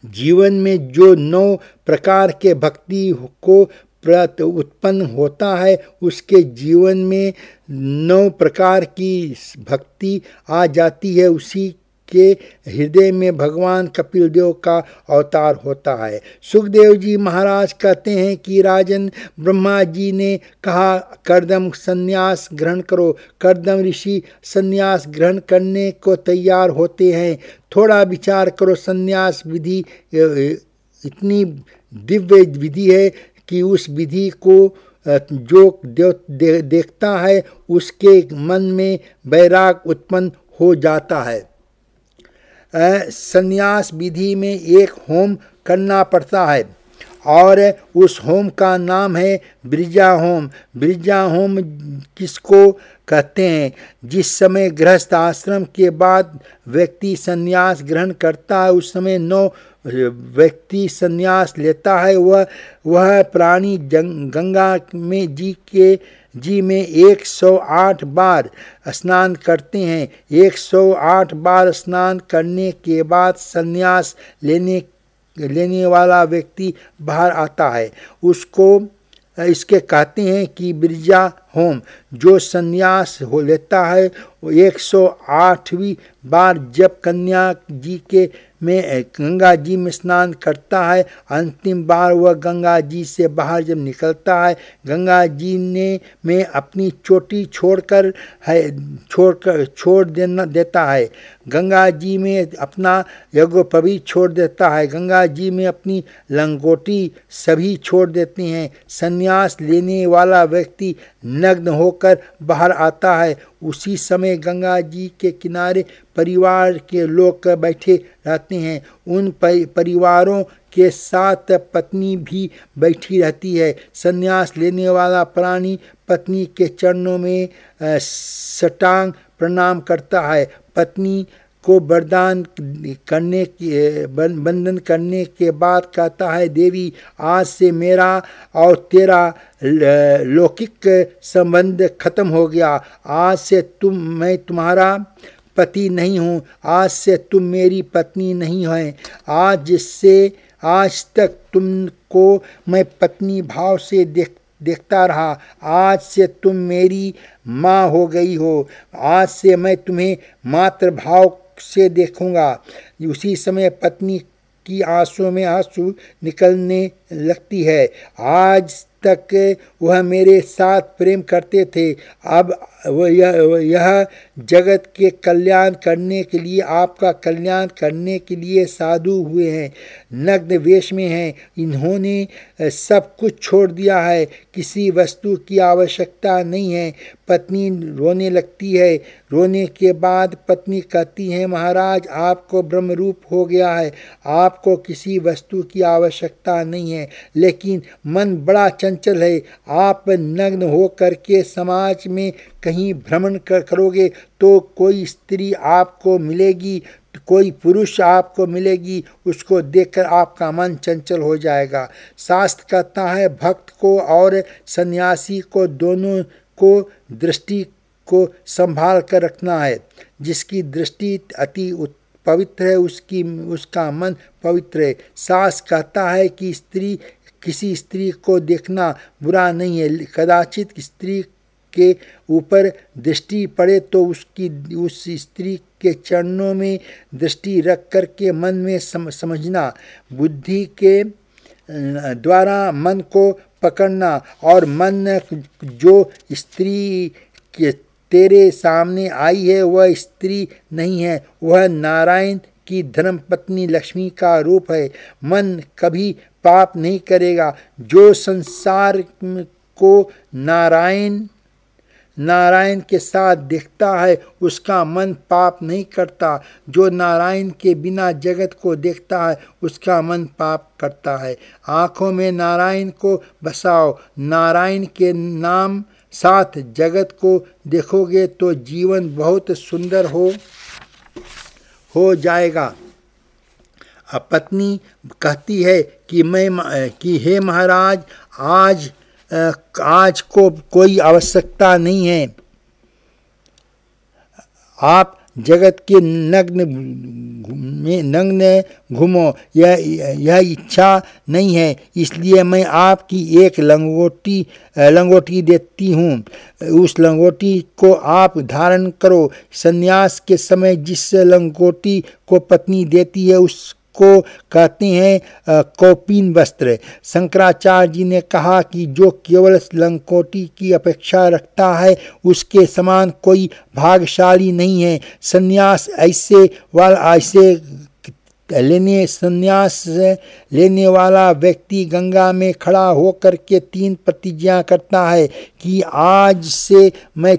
जीवन में जो 9 प्रकार के भक्ति को उत्पन्न होता है, उसके जीवन में 9 प्रकार की भक्ति आ जाती है। उसी के हृदय में भगवान कपिल देव का अवतार होता है। सुखदेव जी महाराज कहते हैं कि राजन, ब्रह्मा जी ने कहा कर्दम संन्यास ग्रहण करो। कर्दम ऋषि संन्यास ग्रहण करने को तैयार होते हैं। थोड़ा विचार करो, संन्यास विधि इतनी दिव्य विधि है कि उस विधि को जो देखता है उसके मन में वैराग उत्पन्न हो जाता है। संन्यास विधि में एक होम करना पड़ता है और उस होम का नाम है ब्रिजा होम। ब्रिजा होम किसको कहते हैं? जिस समय गृहस्थ आश्रम के बाद व्यक्ति संन्यास ग्रहण करता है, उस समय 9 व्यक्ति संन्यास लेता है। वह प्राणी गंगा में जी में 108 बार स्नान करते हैं। 108 बार स्नान करने के बाद संन्यास लेने वाला व्यक्ति बाहर आता है। उसको इसके कहते हैं कि ब्रिजा होम। जो संन्यास हो लेता है, 108वीं बार जब कन्या जी गंगा जी में स्नान करता है, अंतिम बार वह गंगा जी से बाहर जब निकलता है, गंगा जी में अपनी चोटी छोड़ देता है। गंगा जी में अपना यज्ञोपवी छोड़ देता है। गंगा जी में अपनी लंगोटी सभी छोड़ देते हैं। संन्यास लेने वाला व्यक्ति नग्न होकर बाहर आता है। उसी समय गंगा जी के किनारे परिवार के लोग बैठे रहते हैं। उन परिवारों के साथ पत्नी भी बैठी रहती है। संन्यास लेने वाला प्राणी पत्नी के चरणों में साष्टांग प्रणाम करता है। पत्नी को वरदान बंधन करने के बाद कहता है, देवी आज से मेरा और तेरा लौकिक संबंध खत्म हो गया। आज से मैं तुम्हारा पति नहीं हूँ। आज से तुम मेरी पत्नी नहीं है। आज तक तुमको मैं पत्नी भाव से देखता रहा। आज से तुम मेरी माँ हो गई हो। आज से मैं तुम्हें मातृभाव से देखूंगा। उसी समय पत्नी की आंसुओं में आंसू निकलने लगती है। आज तक वह मेरे साथ प्रेम करते थे, अब यह जगत के कल्याण करने के लिए, आपका कल्याण करने के लिए साधु हुए हैं, नग्न वेश में हैं। इन्होंने सब कुछ छोड़ दिया है, किसी वस्तु की आवश्यकता नहीं है। पत्नी रोने लगती है। रोने के बाद पत्नी कहती है, महाराज आपको ब्रह्मरूप हो गया है, आपको किसी वस्तु की आवश्यकता नहीं है, लेकिन मन बड़ा चंचल है। आप नग्न हो करके समाज में कहीं भ्रमण करोगे तो कोई स्त्री आपको मिलेगी, कोई पुरुष आपको मिलेगी, उसको देखकर आपका मन चंचल हो जाएगा। शास्त्र कहता है भक्त को और सन्यासी को दोनों को दृष्टि को संभाल कर रखना है। जिसकी दृष्टि अति पवित्र है उसका मन पवित्र है। शास्त्र कहता है कि किसी स्त्री को देखना बुरा नहीं है। कदाचित स्त्री के ऊपर दृष्टि पड़े तो उस स्त्री के चरणों में दृष्टि रख कर के मन में समझना, बुद्धि के द्वारा मन को पकड़ना और मन जो स्त्री कि तेरे सामने आई है वह स्त्री नहीं है, वह नारायण की धर्मपत्नी लक्ष्मी का रूप है। मन कभी पाप नहीं करेगा। जो संसार को नारायण के साथ देखता है उसका मन पाप नहीं करता। जो नारायण के बिना जगत को देखता है उसका मन पाप करता है। आँखों में नारायण को बसाओ। नारायण के नाम साथ जगत को देखोगे तो जीवन बहुत सुंदर हो जाएगा। अब पत्नी कहती है कि हे महाराज, आज को कोई आवश्यकता नहीं है। आप जगत के नग्न घूमो, यह इच्छा नहीं है। इसलिए मैं आपकी एक लंगोटी देती हूँ। उस लंगोटी को आप धारण करो। सन्यास के समय जिस लंगोटी को पत्नी देती है उसको कहते हैं कौपीन वस्त्र। शंकराचार्य जी ने कहा कि जो केवल लंगोटी की अपेक्षा रखता है उसके समान कोई भाग्यशाली नहीं है। संन्यास लेने वाला व्यक्ति गंगा में खड़ा होकर के 3 प्रतिज्ञा करता है कि आज से मैं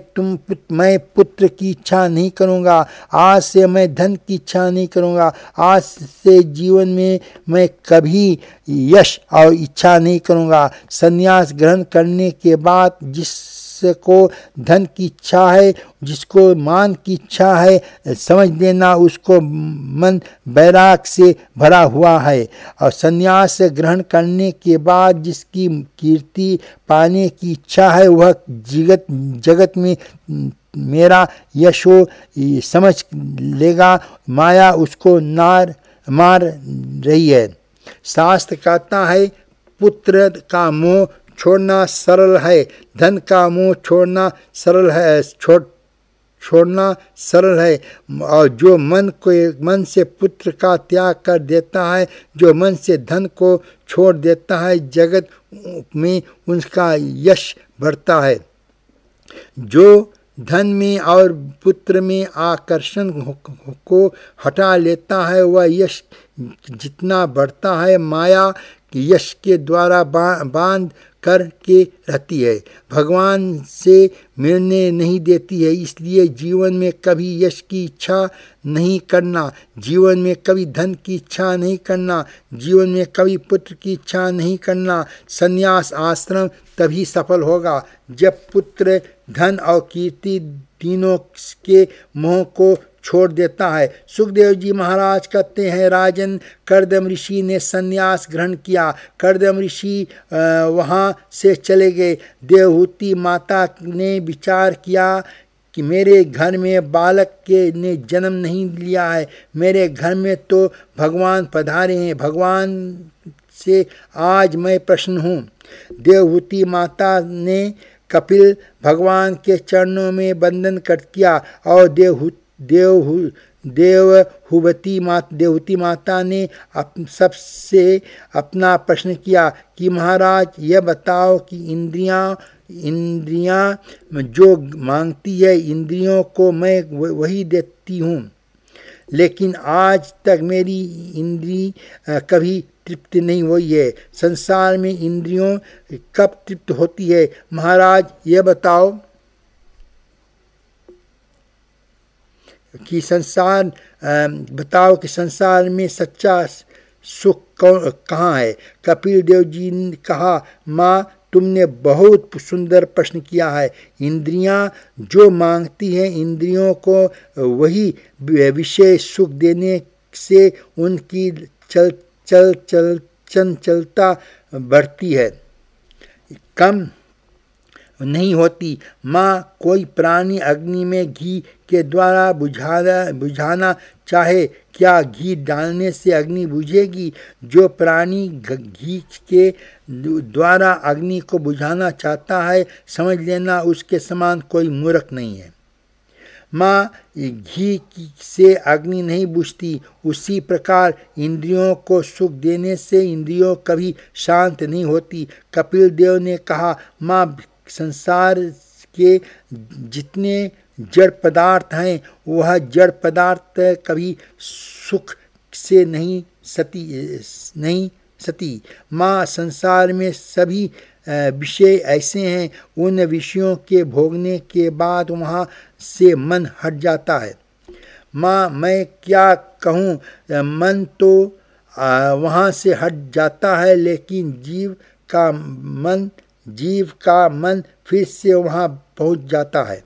पुत्र की इच्छा नहीं करूँगा, आज से मैं धन की इच्छा नहीं करूँगा, आज से जीवन में मैं कभी यश और इच्छा नहीं करूँगा। संन्यास ग्रहण करने के बाद जिसको धन की इच्छा है, जिसको मान की इच्छा है, समझ लेना उसको मन वैराग से भरा हुआ है। और संन्यास ग्रहण करने के बाद जिसकी कीर्ति पाने की इच्छा है वह जगत में मेरा यश हो समझ लेगा। माया उसको मार रही है। शास्त्र कहता है पुत्र का मोह छोड़ना सरल है, धन का मोह छोड़ना सरल है। और जो मन से पुत्र का त्याग कर देता है, जो मन से धन को छोड़ देता है, जगत में उसका यश बढ़ता है। जो धन में और पुत्र में आकर्षण को हटा लेता है वह यश जितना बढ़ता है माया यश के द्वारा बांध कर के रहती है, भगवान से मिलने नहीं देती है। इसलिए जीवन में कभी यश की इच्छा नहीं करना, जीवन में कभी धन की इच्छा नहीं करना, जीवन में कभी पुत्र की इच्छा नहीं करना। संन्यास आश्रम तभी सफल होगा जब पुत्र, धन और कीर्ति तीनों के मोह को छोड़ देता है। सुखदेव जी महाराज कहते हैं, राजन कर्दम ऋषि ने संन्यास ग्रहण किया। कर्दम ऋषि वहाँ से चले गए। देवहूति माता ने विचार किया कि मेरे घर में बालक ने जन्म नहीं लिया है, मेरे घर में तो भगवान पधारे हैं, भगवान से आज मैं प्रसन्न हूँ। देवहूति माता ने कपिल भगवान के चरणों में वंदन कर किया और देवहूति माता ने सबसे अपना प्रश्न किया कि महाराज यह बताओ कि इंद्रियां जो मांगती है इंद्रियों को मैं वही देती हूँ, लेकिन आज तक मेरी इंद्री कभी तृप्त नहीं हुई है। संसार में इंद्रियों कब तृप्त होती है? महाराज यह बताओ कि संसार में सच्चा सुख कहाँ है? कपिल देव जी ने कहा, माँ तुमने बहुत सुंदर प्रश्न किया है। इंद्रियां जो मांगती हैं इंद्रियों को वही विषय सुख देने से उनकी चंचलता बढ़ती है, कम नहीं होती। माँ कोई प्राणी अग्नि में घी के द्वारा बुझाना चाहे, क्या घी डालने से अग्नि बुझेगी? जो प्राणी घी के द्वारा अग्नि को बुझाना चाहता है, समझ लेना उसके समान कोई मूर्ख नहीं है। माँ घी से अग्नि नहीं बुझती, उसी प्रकार इंद्रियों को सुख देने से इंद्रियों कभी शांत नहीं होती। कपिल देव ने कहा, माँ संसार के जितने जड़ पदार्थ हैं वह जड़ पदार्थ कभी सुख से नहीं सती। माँ, संसार में सभी विषय ऐसे हैं, उन विषयों के भोगने के बाद वहाँ से मन हट जाता है। माँ, मैं क्या कहूँ, मन तो वहाँ से हट जाता है, लेकिन जीव का मन फिर से वहाँ पहुँच जाता है।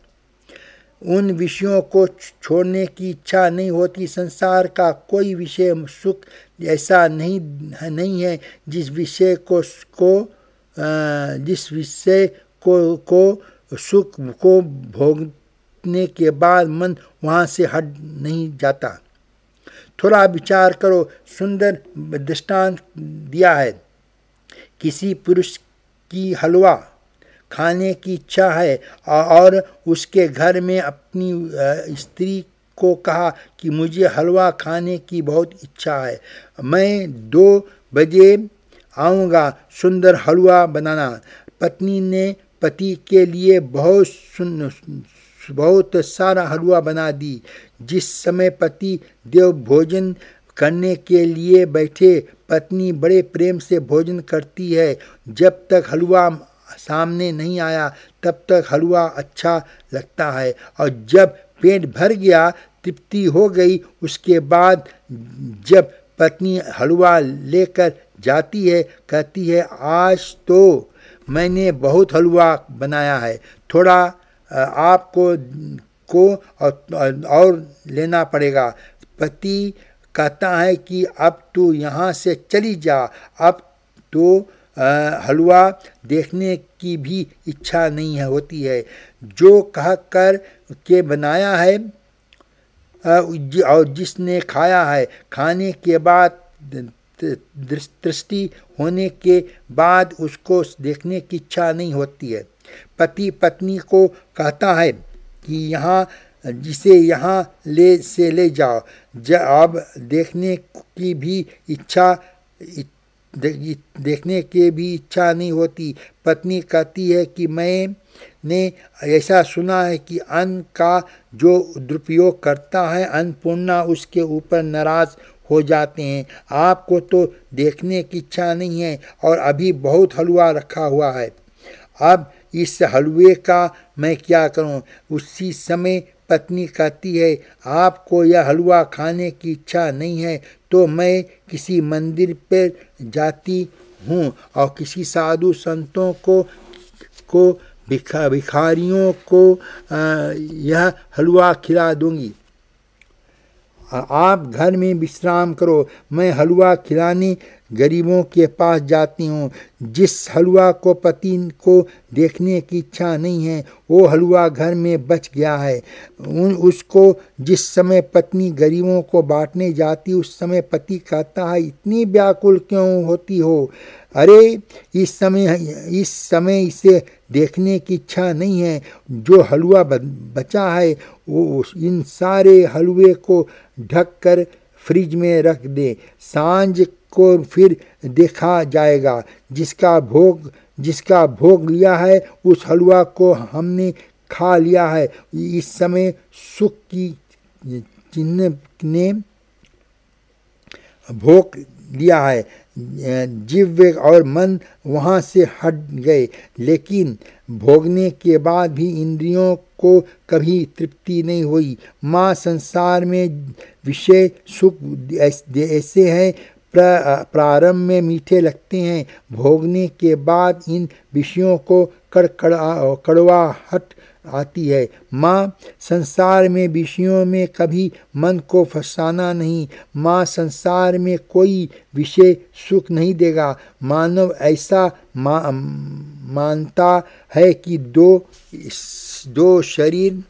उन विषयों को छोड़ने की इच्छा नहीं होती। संसार का कोई विषय सुख ऐसा नहीं है जिस विषय को सुख को भोगने के बाद मन वहाँ से हट नहीं जाता। थोड़ा विचार करो। सुंदर दृष्टांत दिया है। किसी पुरुष की हलवा खाने की इच्छा है और उसके घर में अपनी स्त्री को कहा कि मुझे हलवा खाने की बहुत इच्छा है, मैं 2 बजे आऊँगा सुंदर हलवा बनाना। पत्नी ने पति के लिए बहुत सारा हलवा बना दी। जिस समय पति देव भोजन करने के लिए बैठे, पत्नी बड़े प्रेम से भोजन करती है। जब तक हलवा सामने नहीं आया तब तक हलवा अच्छा लगता है, और जब पेट भर गया, तृप्ति हो गई, उसके बाद जब पत्नी हलवा लेकर जाती है, कहती है आज तो मैंने बहुत हलवा बनाया है, थोड़ा आपको और लेना पड़ेगा। पति कहता है कि अब तू यहाँ से चली जा, अब तो हलवा देखने की भी इच्छा नहीं होती है। जो कह कर के बनाया है और जिसने खाया है, खाने के बाद दृष्टि होने के बाद उसको देखने की इच्छा नहीं होती है। पति पत्नी को कहता है कि यहाँ जिसे यहाँ ले जाओ, अब देखने की भी इच्छा नहीं होती। पत्नी कहती है कि मैंने ऐसा सुना है कि अन्न का जो दुरुपयोग करता है, अन्नपूर्णा उसके ऊपर नाराज हो जाते हैं। आपको तो देखने की इच्छा नहीं है और अभी बहुत हलवा रखा हुआ है, अब इस हलवे का मैं क्या करूं? उसी समय पत्नी कहती है आपको यह हलवा खाने की इच्छा नहीं है तो मैं किसी मंदिर पर जाती हूँ और किसी साधु संतों को भिखारियों को यह हलवा खिला दूंगी। आप घर में विश्राम करो, मैं हलवा खिलाने गरीबों के पास जाती हूँ। जिस हलवा को पति को देखने की इच्छा नहीं है, वो हलवा घर में बच गया है। उसको जिस समय पत्नी गरीबों को बांटने जाती, उस समय पति कहता है इतनी व्याकुल क्यों होती हो? अरे इस समय इसे देखने की इच्छा नहीं है। जो हलवा बचा है वो इन सारे हलवे को ढक कर फ्रिज में रख दे, सांझ को फिर देखा जाएगा। जिसका भोग लिया है उस हलवा को हमने खा लिया है। इस समय सुख की चिन्ह ने भोग लिया है, जिह्वा और मन वहाँ से हट गए, लेकिन भोगने के बाद भी इंद्रियों को कभी तृप्ति नहीं हुई। माँ, संसार में विषय सुख ऐसे हैं, प्रारंभ में मीठे लगते हैं, भोगने के बाद इन विषयों को कड़वाहट आती है। माँ, संसार में विषयों में कभी मन को फंसाना नहीं। माँ, संसार में कोई विषय सुख नहीं देगा। मानव ऐसा मानता है कि दो शरीर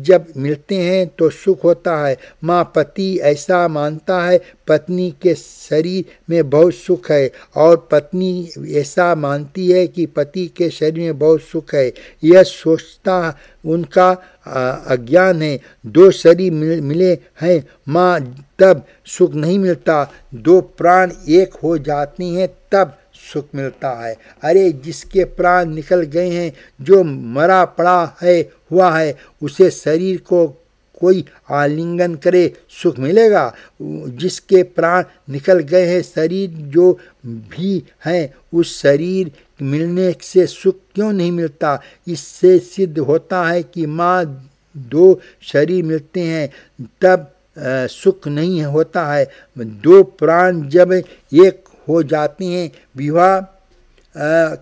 जब मिलते हैं तो सुख होता है। माँ, पति ऐसा मानता है पत्नी के शरीर में बहुत सुख है, और पत्नी ऐसा मानती है कि पति के शरीर में बहुत सुख है। यह सोचता उनका अज्ञान है। 2 शरीर मिले हैं माँ, तब सुख नहीं मिलता। 2 प्राण एक हो जाते हैं तब सुख मिलता है। अरे जिसके प्राण निकल गए हैं, जो मरा पड़ा है हुआ है, उसे शरीर को कोई आलिंगन करे सुख मिलेगा। जिसके प्राण निकल गए हैं, शरीर जो भी है, उस शरीर मिलने से सुख क्यों नहीं मिलता। इससे सिद्ध होता है कि माँ दो शरीर मिलते हैं तब सुख नहीं होता है। दो प्राण जब एक हो जाते हैं, विवाह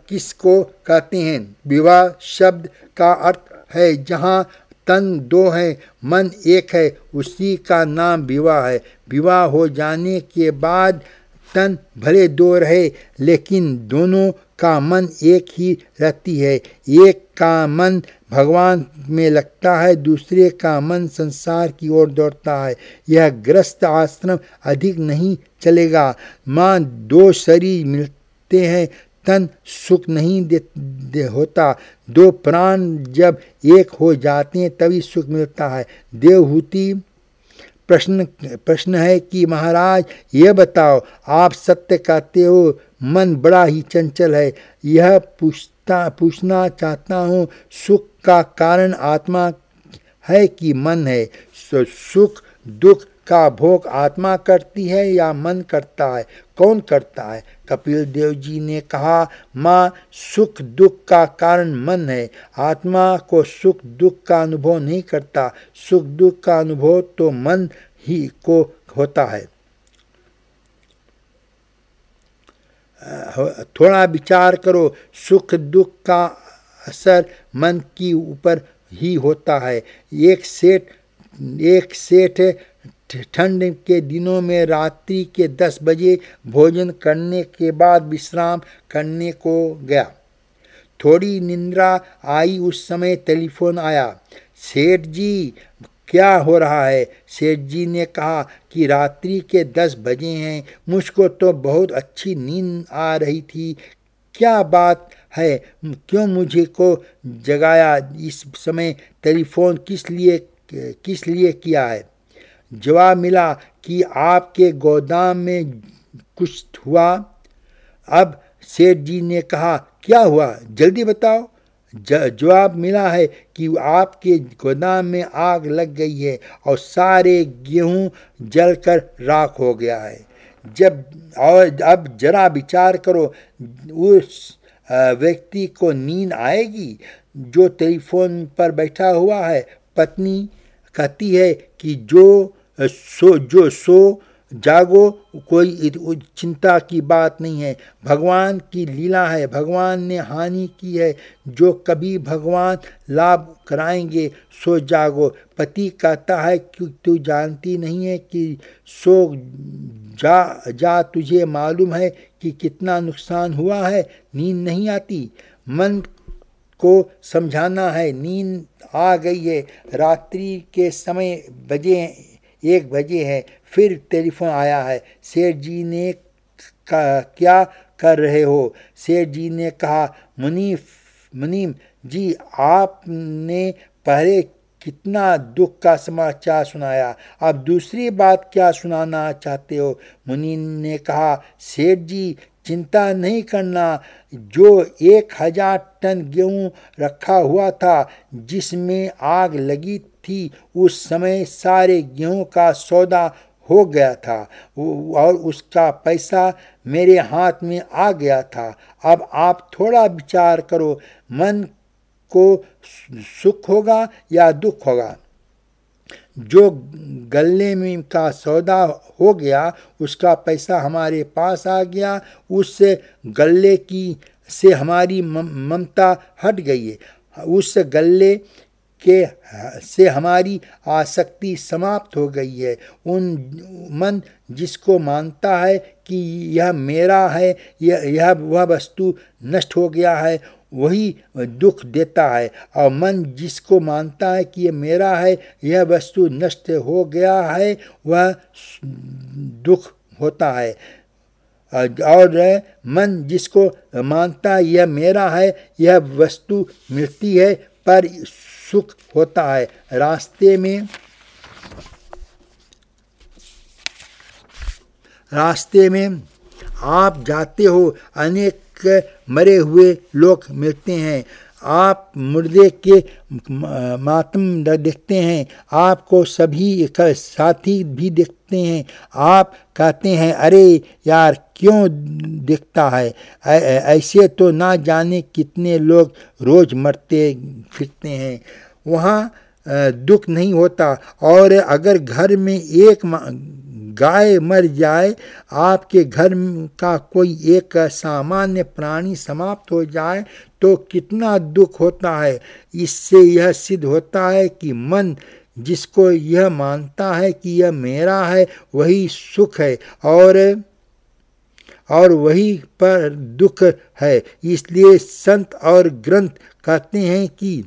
किसको कहते हैं? विवाह शब्द का अर्थ है जहाँ तन दो है, मन एक है, उसी का नाम विवाह है। विवाह हो जाने के बाद तन भले दो रहे, लेकिन दोनों का मन एक ही रहती है। एक का मन भगवान में लगता है, दूसरे का मन संसार की ओर दौड़ता है। यह गृहस्थ आश्रम अधिक नहीं चलेगा। माँ दो शरीर मिलते हैं, तन सुख नहीं होता। दो प्राण जब एक हो जाते हैं तभी सुख मिलता है। देवहूति प्रश्न है कि महाराज ये बताओ, आप सत्य कहते हो, मन बड़ा ही चंचल है। यह पूछना चाहता हूँ, सुख का कारण आत्मा है कि मन है? सुख दुख का भोग आत्मा करती है या मन करता है? कौन करता है? कपिल देव जी ने कहा, माँ सुख दुख का कारण मन है। आत्मा को सुख दुख का अनुभव नहीं करता। सुख दुख का अनुभव तो मन ही को होता है। थोड़ा विचार करो, सुख दुख का असर मन के ऊपर ही होता है। एक सेठ ठंड के दिनों में रात्रि के 10 बजे भोजन करने के बाद विश्राम करने को गया। थोड़ी निंद्रा आई, उस समय टेलीफोन आया। सेठ जी क्या हो रहा है? सेठ जी ने कहा कि रात्रि के 10 बजे हैं, मुझको तो बहुत अच्छी नींद आ रही थी। क्या बात है, क्यों मुझे को जगाया? इस समय टेलीफोन किस लिए किया है? जवाब मिला कि आपके गोदाम में कुछ हुआ। अब सेठ जी ने कहा, क्या हुआ, जल्दी बताओ। जवाब मिला है कि आपके गोदाम में आग लग गई है और सारे गेहूं जलकर राख हो गया है। अब जरा विचार करो, उस व्यक्ति को नींद आएगी जो टेलीफोन पर बैठा हुआ है? पत्नी कहती है कि जो सो जागो, कोई चिंता की बात नहीं है। भगवान की लीला है, भगवान ने हानि की है, जो कभी भगवान लाभ कराएंगे, सो जागो। पति कहता है कि तू जानती नहीं है कि सो जा, तुझे मालूम है कि कितना नुकसान हुआ है, नींद नहीं आती। मन को समझाना है, नींद आ गई है, रात्रि के समय 1 बजे है। फिर टेलीफोन आया है। सेठ जी ने क्या कर रहे हो? सेठ जी ने कहा, मुनीम जी, आपने पहले कितना दुख का समाचार सुनाया, अब दूसरी बात क्या सुनाना चाहते हो? मुनीम ने कहा, सेठ जी चिंता नहीं करना, जो 1000 टन गेहूं रखा हुआ था जिसमें आग लगी थी, उस समय सारे गेहूं का सौदा हो गया था और उसका पैसा मेरे हाथ में आ गया था। अब आप थोड़ा विचार करो, मन को सुख होगा या दुख होगा? जो गले में का सौदा हो गया, उसका पैसा हमारे पास आ गया, उससे गले की से हमारी ममता हट गई है, उस गले के से हमारी आसक्ति समाप्त हो गई है। मन जिसको मानता है कि यह मेरा है, वह वस्तु नष्ट हो गया है, वही दुख देता है, और मन जिसको मानता है कि यह मेरा है, यह वस्तु नष्ट हो गया है, वह दुख होता है। और मन जिसको मानता है यह मेरा है, यह वस्तु मिलती है पर सुख होता है। रास्ते में आप जाते हो, अनेक मरे हुए लोग मिलते हैं, आप मुर्दे के मातम देखते हैं, आपको सभी साथी भी देखते हैं, आप कहते हैं अरे यार क्यों दिखता है, ऐसे तो ना जाने कितने लोग रोज मरते फिरते हैं। वहाँ दुख नहीं होता, और अगर घर में एक गाय मर जाए, आपके घर का कोई एक सामान्य प्राणी समाप्त हो जाए तो कितना दुख होता है। इससे यह सिद्ध होता है कि मन जिसको यह मानता है कि यह मेरा है वही सुख है, और वही पर दुख है। इसलिए संत और ग्रंथ कहते हैं कि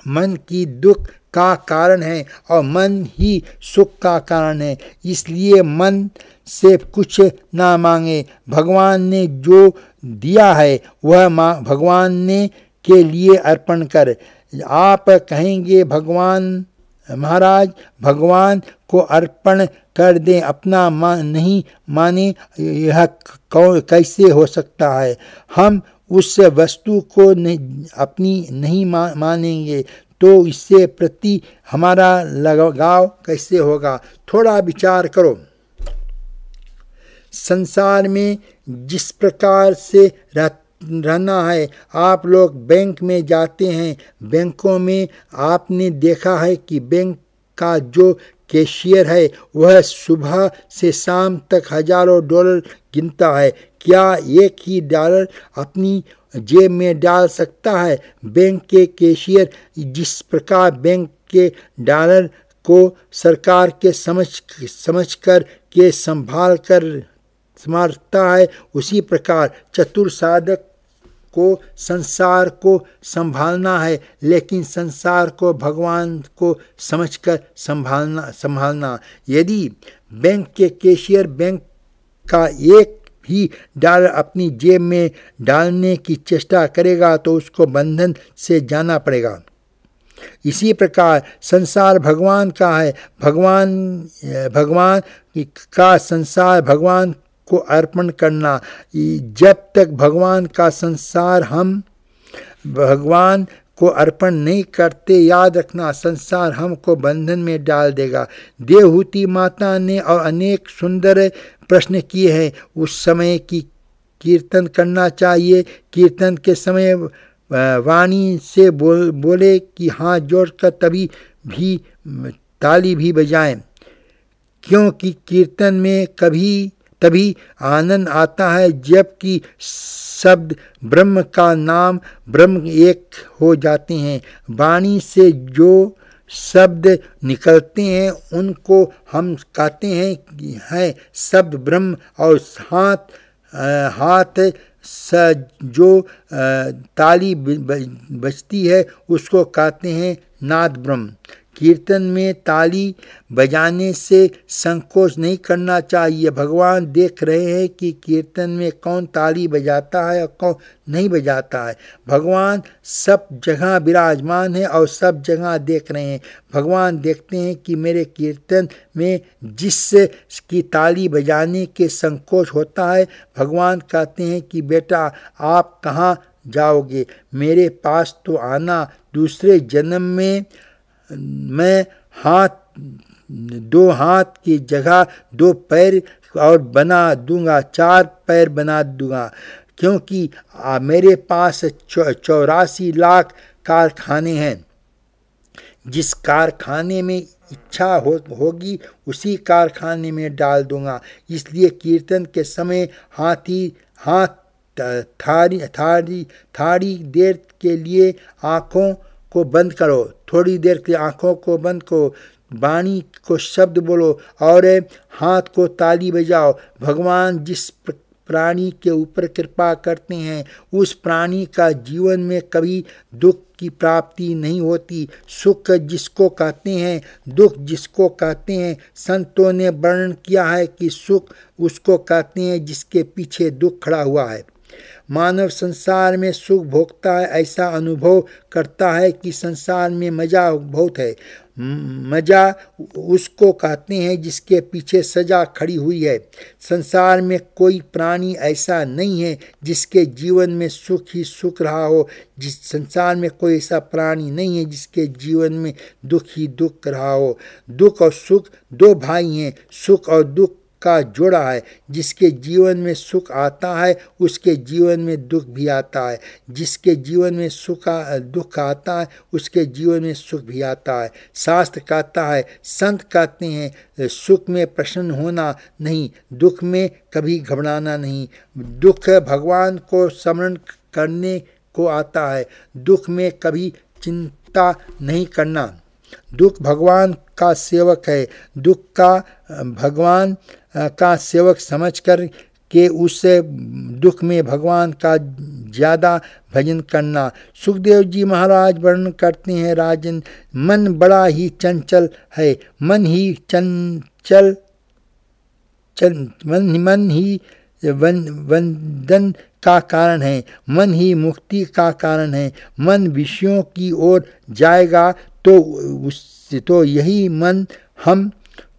मन की दुख का कारण है और मन ही सुख का कारण है। इसलिए मन से कुछ ना मांगे, भगवान ने जो दिया है वह भगवान ने के लिए अर्पण कर। आप कहेंगे भगवान महाराज भगवान को अर्पण कर दें, अपना नहीं माने, यह कैसे हो सकता है। हम उस वस्तु को अपनी नहीं मानेंगे तो इससे प्रति हमारा लगाव कैसे होगा। थोड़ा विचार करो। संसार में जिस प्रकार से रहना है, आप लोग बैंक में जाते हैं, बैंकों में आपने देखा है कि बैंक का जो कैशियर है वह सुबह से शाम तक हजारों डॉलर गिनता है। क्या एक ही डॉलर अपनी जेब में डाल सकता है? बैंक के कैशियर जिस प्रकार बैंक के डॉलर को सरकार के समझ कर के संभालता है, उसी प्रकार चतुर साधक को संसार को संभालना है, लेकिन संसार को भगवान को समझकर संभालना। यदि बैंक के कैशियर बैंक का एक भी डॉलर अपनी जेब में डालने की चेष्टा करेगा तो उसको बंधन से जाना पड़ेगा। इसी प्रकार संसार भगवान का है, भगवान का संसार भगवान को अर्पण करना। जब तक भगवान का संसार हम भगवान को अर्पण नहीं करते, याद रखना संसार हमको बंधन में डाल देगा। देवहूति माता ने और अनेक सुंदर प्रश्न किए हैं। उस समय की कीर्तन करना चाहिए। कीर्तन के समय वाणी से बोले कि हाथ जोड़कर तभी ताली भी बजाएं, क्योंकि कीर्तन में तभी आनंद आता है जबकि शब्द ब्रह्म का नाम ब्रह्म एक हो जाते हैं। वाणी से जो शब्द निकलते हैं उनको हम कहते हैं शब्द ब्रह्म, और हाथ से जो ताली बजती है उसको कहते हैं नाद ब्रह्म। कीर्तन में ताली बजाने से संकोच नहीं करना चाहिए। भगवान देख रहे हैं कि कीर्तन में कौन ताली बजाता है और कौन नहीं बजाता है। भगवान सब जगह विराजमान है और सब जगह देख रहे हैं। भगवान देखते हैं कि मेरे कीर्तन में जिस की ताली बजाने के संकोच होता है, भगवान कहते हैं कि बेटा आप कहाँ जाओगे, मेरे पास तो आना। दूसरे जन्म में मैं दो हाथ की जगह 2 पैर और बना दूंगा, 4 पैर बना दूंगा, क्योंकि मेरे पास 84 लाख कारखाने हैं। जिस कारखाने में इच्छा होगी उसी कारखाने में डाल दूंगा। इसलिए कीर्तन के समय थोड़ी देर के लिए आँखों को बंद करो, थोड़ी देर के लिए आँखों को बंद करो, वाणी को शब्द बोलो और हाथ को ताली बजाओ। भगवान जिस प्राणी के ऊपर कृपा करते हैं उस प्राणी का जीवन में कभी दुख की प्राप्ति नहीं होती। सुख जिसको कहते हैं, दुख जिसको कहते हैं, संतों ने वर्णन किया है कि सुख उसको कहते हैं जिसके पीछे दुख खड़ा हुआ है। मानव संसार में सुख भोगता है, ऐसा अनुभव करता है कि संसार में मजा बहुत है। मजा उसको कहते हैं जिसके पीछे सजा खड़ी हुई है। संसार में कोई प्राणी ऐसा नहीं है जिसके जीवन में सुख ही सुख रहा हो। जिस संसार में कोई ऐसा प्राणी नहीं है जिसके जीवन में दुख ही दुख रहा हो। दुख और सुख दो भाई हैं, सुख और दुख का जोड़ा है। जिसके जीवन में सुख आता है उसके जीवन में दुख भी आता है, जिसके जीवन में दुख आता है उसके जीवन में सुख भी आता है। शास्त्र कहता है, संत कहते हैं, सुख में प्रसन्न होना नहीं, दुख में कभी घबराना नहीं। दुख भगवान को स्मरण करने को आता है, दुख में कभी चिंता नहीं करना। दुख भगवान का सेवक है, दुख का भगवान का सेवक समझकर के उस दुख में भगवान का ज़्यादा भजन करना। सुखदेव जी महाराज वर्णन करते हैं, राजन मन बड़ा ही चंचल है, मन ही वंदन का कारण है, मन ही मुक्ति का कारण है। मन विषयों की ओर जाएगा तो यही मन हम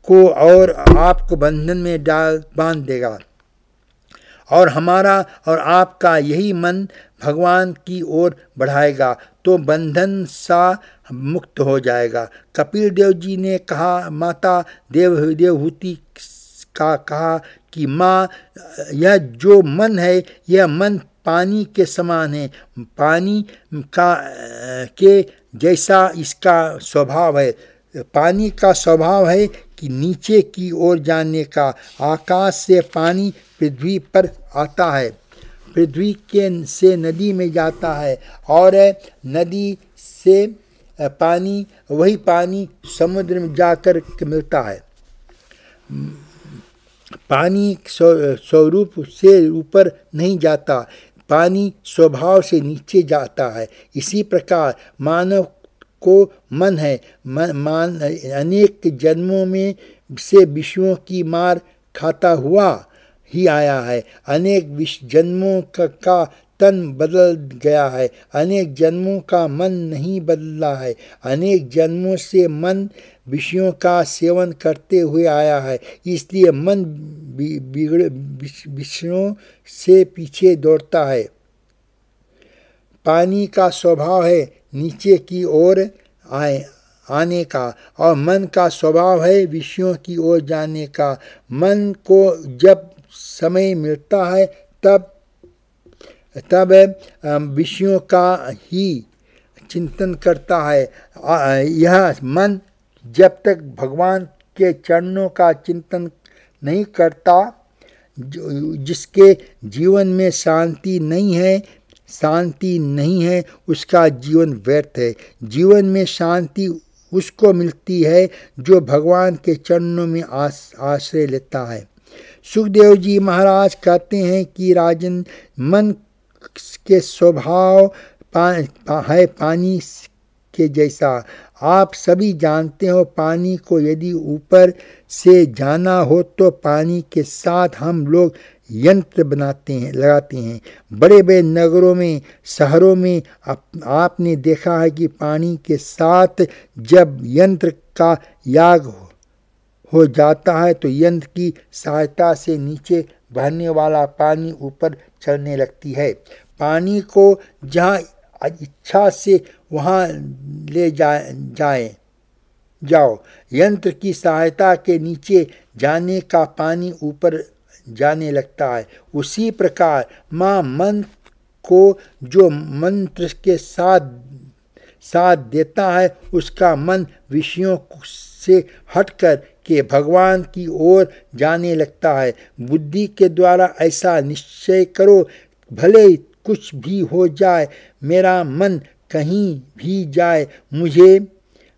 को और आपको बंधन में बांध देगा, और हमारा और आपका यही मन भगवान की ओर बढ़ाएगा तो बंधन सा मुक्त हो जाएगा। कपिल देव जी ने कहा, माता देवहूति का कहा कि माँ, यह जो मन है यह मन पानी के समान है, पानी का के जैसा इसका स्वभाव है। पानी का स्वभाव है कि नीचे की ओर जाने का। आकाश से पानी पृथ्वी पर आता है, पृथ्वी से नदी में जाता है, और नदी से वही पानी समुद्र में जाकर मिलता है। पानी स्वरूप से ऊपर नहीं जाता, पानी स्वभाव से नीचे जाता है। इसी प्रकार मानव को मन है, अनेक जन्मों में से विषयों की मार खाता हुआ ही आया है। अनेक जन्मों का तन बदल गया है, अनेक जन्मों का मन नहीं बदला है। अनेक जन्मों से मन विषयों का सेवन करते हुए आया है, इसलिए मन विषयों से पीछे दौड़ता है। पानी का स्वभाव है नीचे की ओर आने का, और मन का स्वभाव है विषयों की ओर जाने का। मन को जब समय मिलता है तब विषयों का ही चिंतन करता है। यह मन जब तक भगवान के चरणों का चिंतन नहीं करता, जिसके जीवन में शांति नहीं है उसका जीवन व्यर्थ है। जीवन में शांति उसको मिलती है जो भगवान के चरणों में आश्रय लेता है। सुखदेव जी महाराज कहते हैं कि राजन, मन के स्वभाव है पानी के जैसा। आप सभी जानते हो, पानी को यदि ऊपर से जाना हो तो पानी के साथ हम लोग यंत्र लगाते हैं। बड़े बड़े नगरों में, शहरों में आपने देखा है कि पानी के साथ जब यंत्र का याग हो जाता है तो यंत्र की सहायता से नीचे बहने वाला पानी ऊपर चढ़ने लगती है। पानी को जहाँ इच्छा से वहाँ ले जाओ। यंत्र की सहायता के नीचे जाने का पानी ऊपर जाने लगता है। उसी प्रकार माँ मन को जो मंत्र के साथ देता है, उसका मन विषयों से हटकर के भगवान की ओर जाने लगता है। बुद्धि के द्वारा ऐसा निश्चय करो, भले कुछ भी हो जाए, मेरा मन कहीं भी जाए, मुझे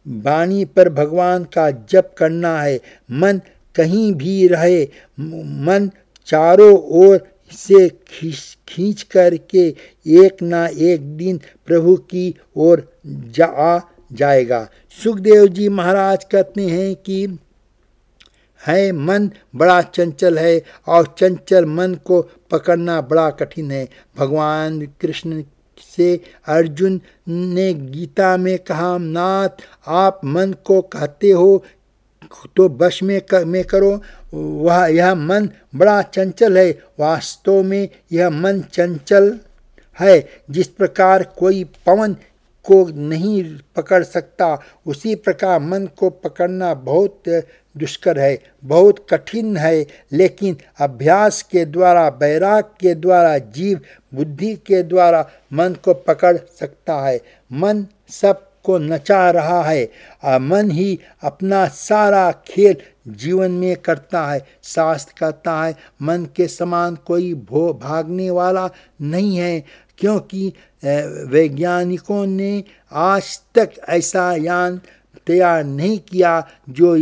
वाणी पर भगवान का जप करना है। मन कहीं भी रहे, मन चारों ओर से खींच करके एक ना एक दिन प्रभु की ओर जाएगा। सुखदेव जी महाराज कहते हैं कि है मन बड़ा चंचल है और चंचल मन को पकड़ना बड़ा कठिन है। भगवान कृष्ण से अर्जुन ने गीता में कहा, नाथ आप मन को कहते हो तो वश में करो, यह मन बड़ा चंचल है। वास्तव में यह मन चंचल है। जिस प्रकार कोई पवन को नहीं पकड़ सकता, उसी प्रकार मन को पकड़ना बहुत दुष्कर है, बहुत कठिन है। लेकिन अभ्यास के द्वारा, वैराग के द्वारा जीव बुद्धि के द्वारा मन को पकड़ सकता है। मन सब को नचा रहा है। मन ही अपना सारा खेल जीवन में करता है। शास्त्र कहता है मन के समान कोई भागने वाला नहीं है, क्योंकि वैज्ञानिकों ने आज तक ऐसा यान तैयार नहीं किया जो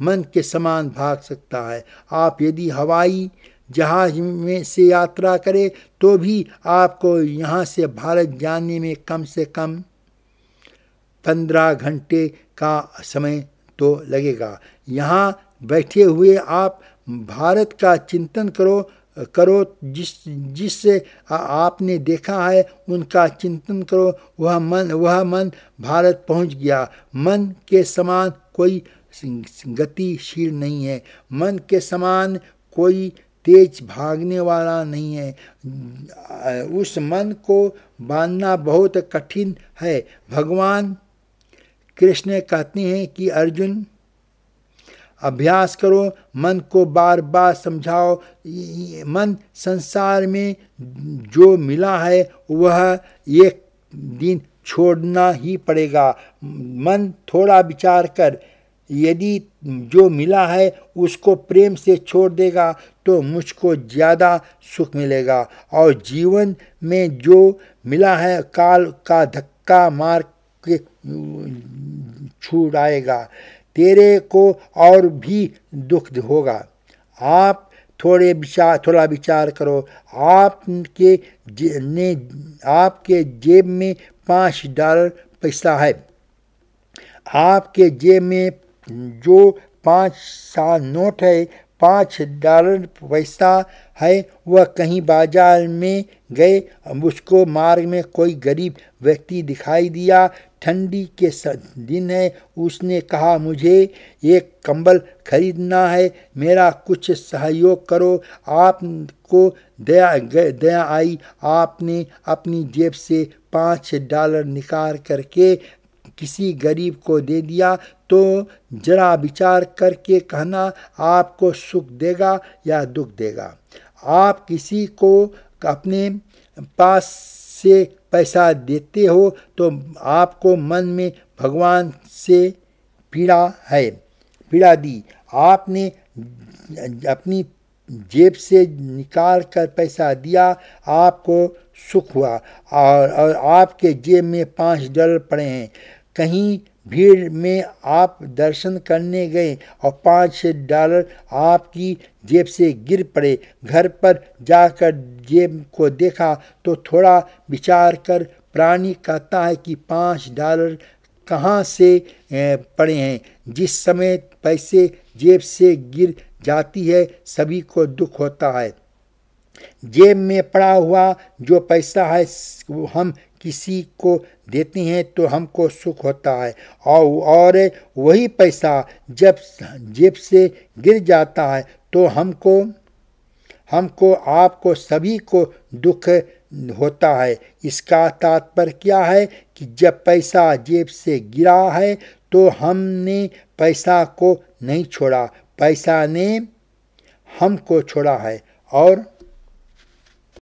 मन के समान भाग सकता है। आप यदि हवाई जहाज में से यात्रा करें तो भी आपको यहाँ से भारत जाने में कम से कम 15 घंटे का समय तो लगेगा। यहाँ बैठे हुए आप भारत का चिंतन करो जिससे आपने देखा है उनका चिंतन करो। वह मन भारत पहुँच गया। मन के समान कोई गतिशील नहीं है। मन के समान कोई तेज भागने वाला नहीं है। उस मन को बांधना बहुत कठिन है। भगवान कृष्ण कहते हैं कि अर्जुन अभ्यास करो, मन को बार बार समझाओ। मन संसार में जो मिला है वह एक दिन छोड़ना ही पड़ेगा। मन थोड़ा विचार कर, यदि जो मिला है उसको प्रेम से छोड़ देगा तो मुझको ज़्यादा सुख मिलेगा। और जीवन में जो मिला है काल का धक्का मार के छुड़ाएगा, तेरे को और भी दुख होगा। आप थोड़ा विचार करो। आपके जेब में $5 पैसा है। आपके जेब में जो 5 नोट है, $5 पैसा है, वह कहीं बाजार में गए, उसको मार्ग में कोई गरीब व्यक्ति दिखाई दिया। ठंडी के दिन है, उसने कहा मुझे एक कंबल खरीदना है, मेरा कुछ सहयोग करो। आपको दया आई, आपने अपनी जेब से $5 निकाल करके किसी गरीब को दे दिया। तो जरा विचार करके कहना आपको सुख देगा या दुख देगा। आप किसी को अपने पास से पैसा देते हो तो आपको मन में भगवान से पीड़ा दी। आपने अपनी जेब से निकाल कर पैसा दिया, आपको सुख हुआ। और आपके जेब में $5 पड़े हैं। कहीं भीड़ में आप दर्शन करने गए और $5 आपकी जेब से गिर पड़े। घर पर जाकर जेब को देखा तो थोड़ा विचार कर प्राणी कहता है कि $5 कहाँ से पड़े हैं। जिस समय पैसे जेब से गिर जाती है सभी को दुख होता है। जेब में पड़ा हुआ जो पैसा है हम किसी को देते हैं तो हमको सुख होता है, और वही पैसा जब जेब से गिर जाता है तो हमको आपको सभी को दुख होता है। इसका तात्पर्य क्या है कि जब पैसा जेब से गिरा है तो हमने पैसा को नहीं छोड़ा, पैसा ने हमको छोड़ा है। और